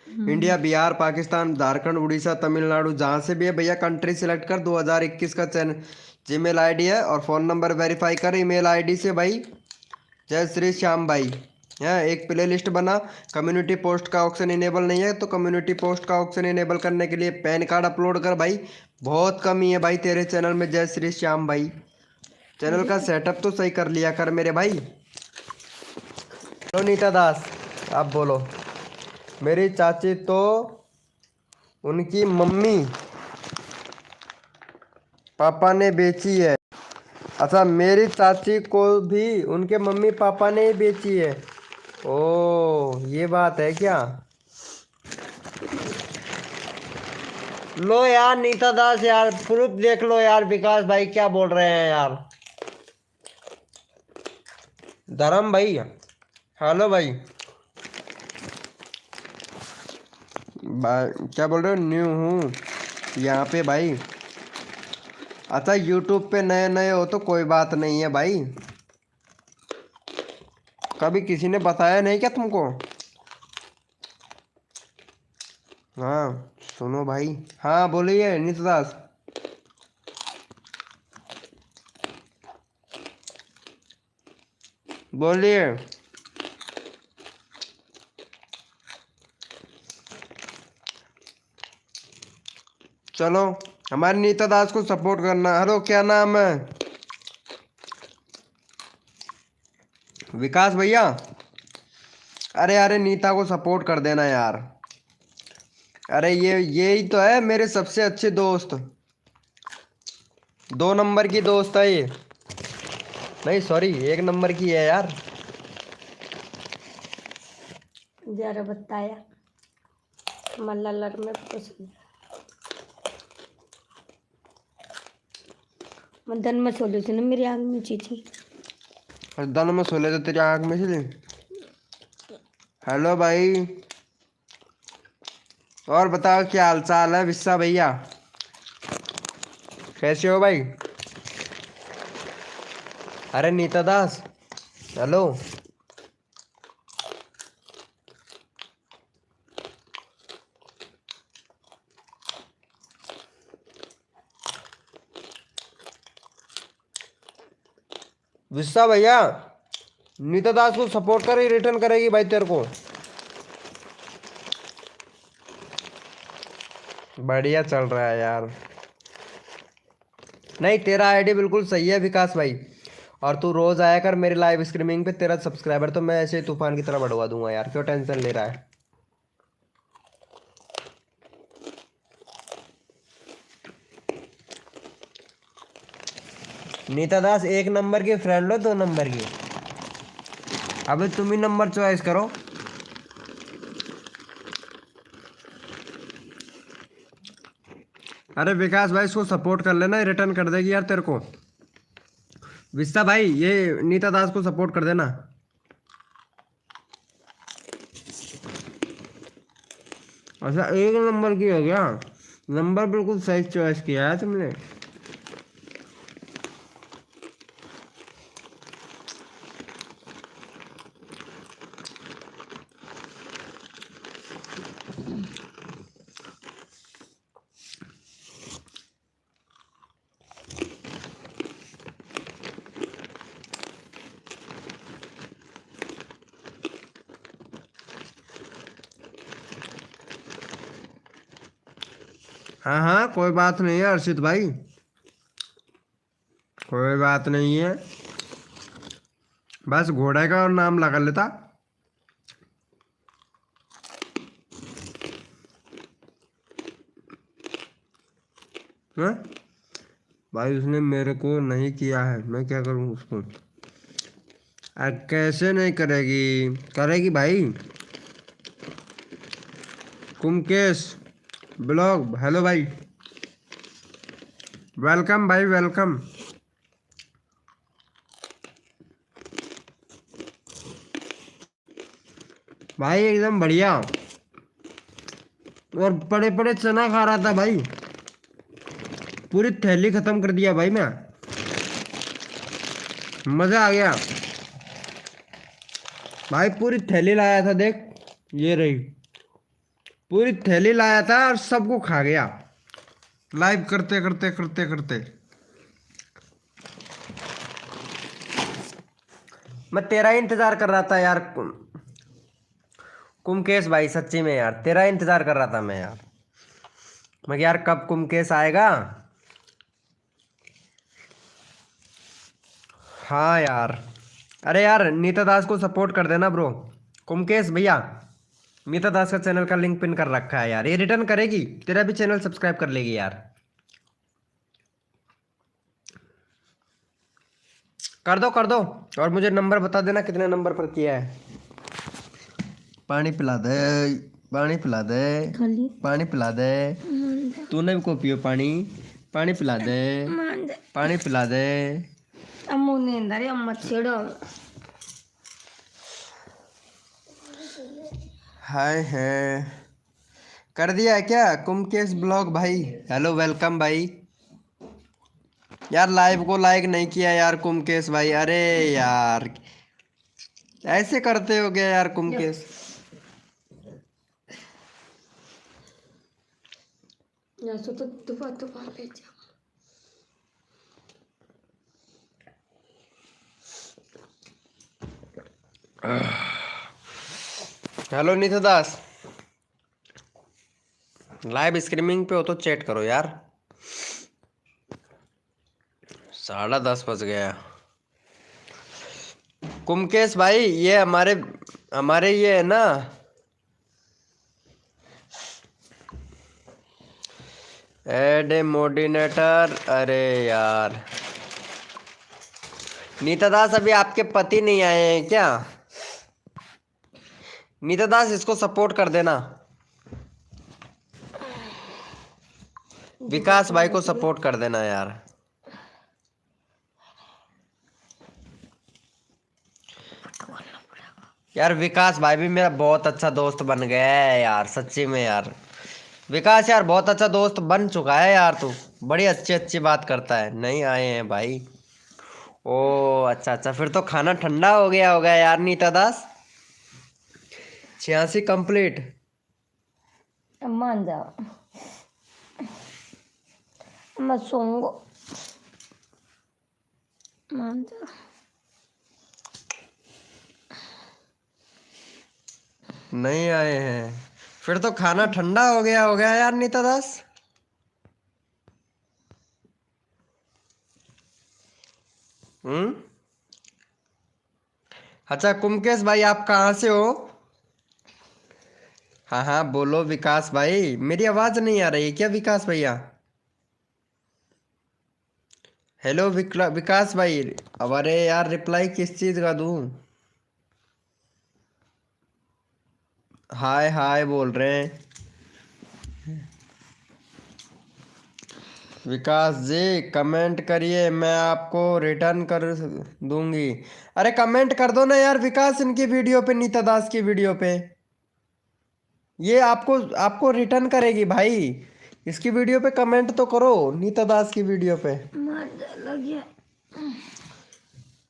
इंडिया, बिहार, पाकिस्तान, झारखंड, उड़ीसा, तमिलनाडु, जहाँ से भी है भैया कंट्री सिलेक्ट कर। 2021 का चैनल जीमेल आईडी है और फ़ोन नंबर वेरीफाई कर ईमेल आईडी से भाई। जय श्री श्याम भाई, है एक प्ले लिस्ट बना। कम्युनिटी पोस्ट का ऑप्शन इनेबल नहीं है तो कम्युनिटी पोस्ट का ऑप्शन इनेबल करने के लिए पैन कार्ड अपलोड कर भाई। बहुत कमी है भाई तेरे चैनल में जय श्री श्याम भाई। चैनल का सेटअप तो सही कर लिया कर मेरे भाई। हेलो नीता दास, आप बोलो। मेरी चाची तो उनकी मम्मी पापा ने बेची है। अच्छा, मेरी चाची को भी उनके मम्मी पापा ने ही बेची है। ओ ये बात है क्या? लो यार नीता दास यार, प्रूफ देख लो यार, विकास भाई क्या बोल रहे हैं यार। धर्म भाई, हेलो भाई। क्या बोल रहे हो? न्यू हूँ यहाँ पे भाई। अच्छा यूट्यूब पे नए नए हो तो कोई बात नहीं है भाई। कभी किसी ने बताया नहीं क्या तुमको? हाँ सुनो भाई, हाँ बोलिए नीता दास। बोलिए। चलो हमारे नीता दास को सपोर्ट करना। हेलो क्या नाम है? विकास भैया। अरे अरे नीता को सपोर्ट कर देना यार। अरे ये यही तो है मेरे सबसे अच्छे दोस्त, 2 नंबर की दोस्त है ये। नहीं सॉरी, 1 नंबर की है यार। जरा बताया मल्लालर में पसंद मदन में सोलू थी ना मेरी आँख में चीची। दानों में सोले तो तेरी आँख में से। हेलो भाई, और बताओ क्या हाल चाल है विस्सा भैया, कैसे हो भाई? अरे नीता दास हेलो। विस्सा भैया, नीता दास को सपोर्ट कर ही रिटर्न करेगी भाई तेरे को। बढ़िया चल रहा है यार। नहीं तेरा आईडी बिल्कुल सही है विकास भाई, और तू रोज आया कर मेरे लाइव स्ट्रीमिंग पे। तेरा सब्सक्राइबर तो मैं ऐसे ही तूफान की तरह बढ़वा दूंगा यार, क्यों टेंशन ले रहा है? नीता दास 1 नंबर की फ्रेंड लो 2 नंबर की, अबे तुम ही नंबर चॉइस करो। अरे विकास भाई इसको सपोर्ट कर लेना, रिटर्न कर देगी यार तेरे को। विस्ता भाई ये नीता दास को सपोर्ट कर देना। अच्छा 1 नंबर की है क्या? नंबर बिल्कुल सही चॉइस किया है तुमने। हाँ हाँ, कोई बात नहीं है अर्षित भाई, कोई बात नहीं है, बस घोड़े का और नाम लगा लेता। हाँ भाई, उसने मेरे को नहीं किया है, मैं क्या करूँ उसको। कैसे नहीं करेगी, करेगी भाई। कुमकेश ब्लॉग, हेलो भाई, वेलकम भाई वेलकम। भाई एकदम बढ़िया, और बड़े बड़े चना खा रहा था भाई, पूरी थैली खत्म कर दिया भाई मैं, मजा आ गया भाई। पूरी थैली लाया था, देख ये रही, पूरी थैली लाया था और सबको खा गया, लाइव करते करते करते करते। मैं तेरा ही इंतजार कर रहा था यार कुमकेश भाई, सच्ची में यार तेरा इंतजार कर रहा था मैं यार। मैं यार कब कुमकेश आएगा। हाँ यार, अरे यार नीता दास को सपोर्ट कर देना ब्रो। कुमकेश भैया, नीता दास का चैनल का लिंक पिन कर रखा है यार, ये रिटर्न करेगी, तेरा भी चैनल सब्सक्राइब कर लेगी यार। कर दो कर दो, और मुझे नंबर बता देना कितने नंबर पर किया है। पानी पिला दे, पानी पिला दे, खाली पानी पिला दे, तूने भी को पियो पानी, पानी पिला दे, पानी पिला दे। अम्मू ने अंदर अम्मा छेड़ो। हाय है, कर दिया है क्या कुमकेश ब्लॉग भाई, हेलो वेलकम भाई। यार लाइव को लाइक नहीं किया यार कुमकेश भाई, अरे यार ऐसे करते हो क्या यार कुमकेश। या तो दुपा ले जा। हेलो नीता दास, लाइव स्ट्रीमिंग पे हो तो चैट करो यार। 10:30 बज गया। कुमकेश भाई, ये हमारे हमारे ये है ना, एड मोडिनेटर। अरे यार नीता दास, अभी आपके पति नहीं आए हैं क्या। नीता दास इसको सपोर्ट कर देना, विकास भाई को सपोर्ट कर देना यार। यार विकास भाई भी मेरा बहुत अच्छा दोस्त बन गया है यार, सच्ची में यार। विकास यार बहुत अच्छा दोस्त बन चुका है यार, तू बड़ी अच्छी अच्छी बात करता है। नहीं आए हैं भाई, ओ अच्छा अच्छा, फिर तो खाना ठंडा हो गया होगा यार नीता दास। 86 कंप्लीट। अम्मा जा, अम्मा सोंगो मान जा। नहीं आए हैं, फिर तो खाना ठंडा हो गया होगा यार नीता दास। हम्म, अच्छा कुमकेश भाई आप कहाँ से हो। हाँ हाँ बोलो विकास भाई, मेरी आवाज नहीं आ रही है क्या विकास भैया। हेलो विकास भाई, अब अरे यार रिप्लाई किस चीज का दूं। हाय हाय बोल रहे हैं विकास जी, कमेंट करिए मैं आपको रिटर्न कर दूंगी। अरे कमेंट कर दो ना यार विकास, इनकी वीडियो पे, नीता दास की वीडियो पे, ये आपको आपको रिटर्न करेगी भाई। इसकी वीडियो पे कमेंट तो करो, नीता दास की वीडियो पे। मार जा लग गया।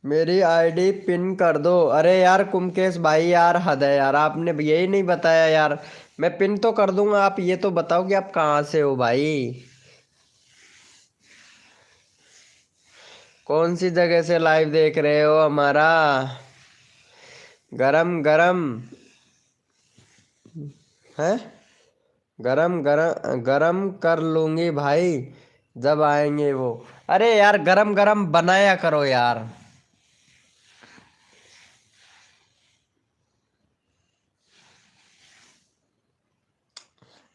मेरी आईडी पिन कर दो। अरे यार कुमकेश भाई यार हद है यार, आपने यही नहीं बताया यार। मैं पिन तो कर दूंगा, आप ये तो बताओ कि आप कहाँ से हो भाई, कौन सी जगह से लाइव देख रहे हो हमारा। गरम गरम है, गरम गरम गरम कर लूंगी भाई जब आएंगे वो। अरे यार गरम गरम बनाया करो यार।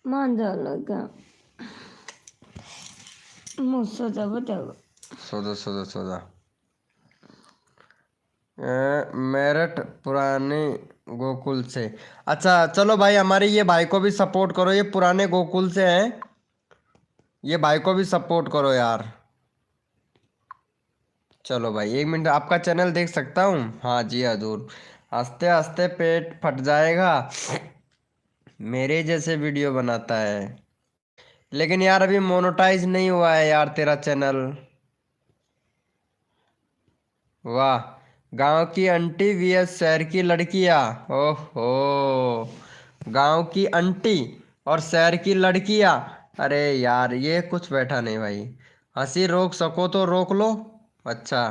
मांझा लगा मुझसे जब तब सोदा सोदा सोदा। मेरठ पुराने गोकुल से। अच्छा चलो भाई, हमारे ये भाई को भी सपोर्ट करो, ये पुराने गोकुल से हैं, ये भाई को भी सपोर्ट करो यार। चलो भाई, 1 मिनट, आपका चैनल देख सकता हूँ? हाँ जी हजूर। हंसते हंसते पेट फट जाएगा, मेरे जैसे वीडियो बनाता है। लेकिन यार अभी मोनेटाइज नहीं हुआ है यार तेरा चैनल। वाह। गांव की आंटी vs शहर की लड़कियां। ओहो। गांव की आंटी और शहर की लड़कियां। अरे यार ये कुछ बैठा नहीं भाई। हंसी रोक सको तो रोक लो। अच्छा।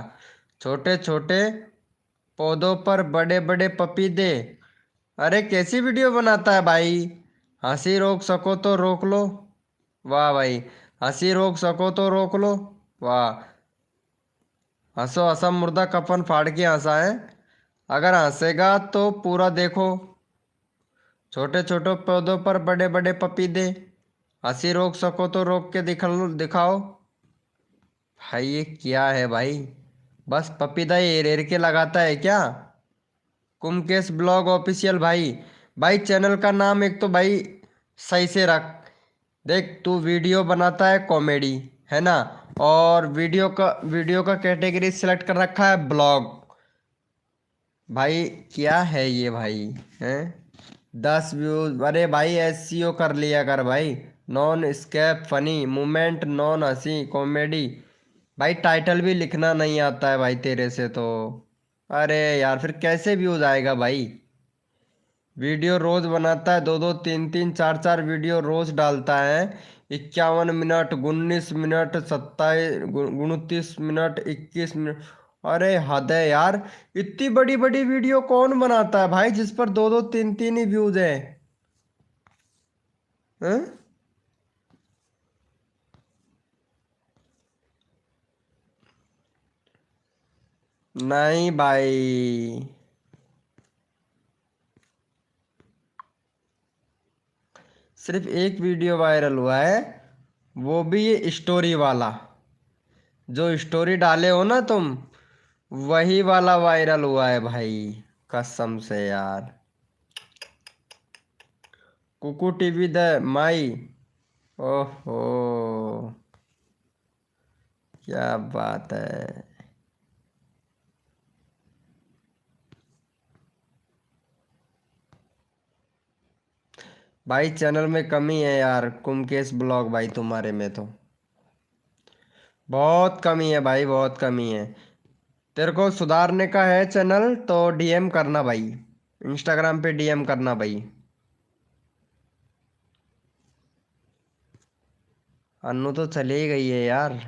छोटे छोटे पौधों पर बड़े बड़े पपीते। अरे कैसी वीडियो बनाता है भाई। हंसी रोक सको तो रोक लो। वाह भाई। हंसी रोक सको तो रोक लो। वाह। हंसो हंसा मुर्दा कफन फाड़ के हंसा है, अगर हंसेगा तो पूरा देखो। छोटे छोटे पौधों पर बड़े बड़े पपीते। हंसी रोक सको तो रोक के दिखाओ। भाई ये क्या है भाई, बस पपीता एर एर के लगाता है क्या? कुमकेश ब्लॉग ऑफिशियल भाई। भाई चैनल का नाम एक तो भाई सही से रख। देख तू वीडियो बनाता है कॉमेडी, है ना, और वीडियो का कैटेगरी सिलेक्ट कर रखा है ब्लॉग। भाई क्या है ये भाई, हैं? 10 व्यूज, अरे भाई SEO कर लिया कर भाई। नॉन स्कैप फनी मोमेंट, नॉन हंसी कॉमेडी। भाई टाइटल भी लिखना नहीं आता है भाई तेरे से तो। अरे यार फिर कैसे व्यूज आएगा भाई। वीडियो रोज बनाता है, दो दो तीन तीन चार चार वीडियो रोज डालता है। 51 मिनट, 19 मिनट, 29 मिनट, 21 मिनट। अरे हद है यार। इतनी बड़ी बड़ी वीडियो कौन बनाता है भाई जिस पर दो दो तीन तीन ही व्यूज है? हैं? नहीं भाई। सिर्फ एक वीडियो वायरल हुआ है, वो भी ये स्टोरी वाला। जो स्टोरी डाले हो ना तुम, वही वाला वायरल हुआ है भाई। कसम से यार। कुकू टीवी द माई। ओहो। क्या बात है। भाई चैनल में कमी है यार, कुमकेश ब्लॉग भाई तुम्हारे में तो बहुत कमी है भाई, बहुत कमी है। तेरे को सुधारने का है चैनल तो DM करना भाई, इंस्टाग्राम पे DM करना भाई। अन्नू तो चली गई है यार।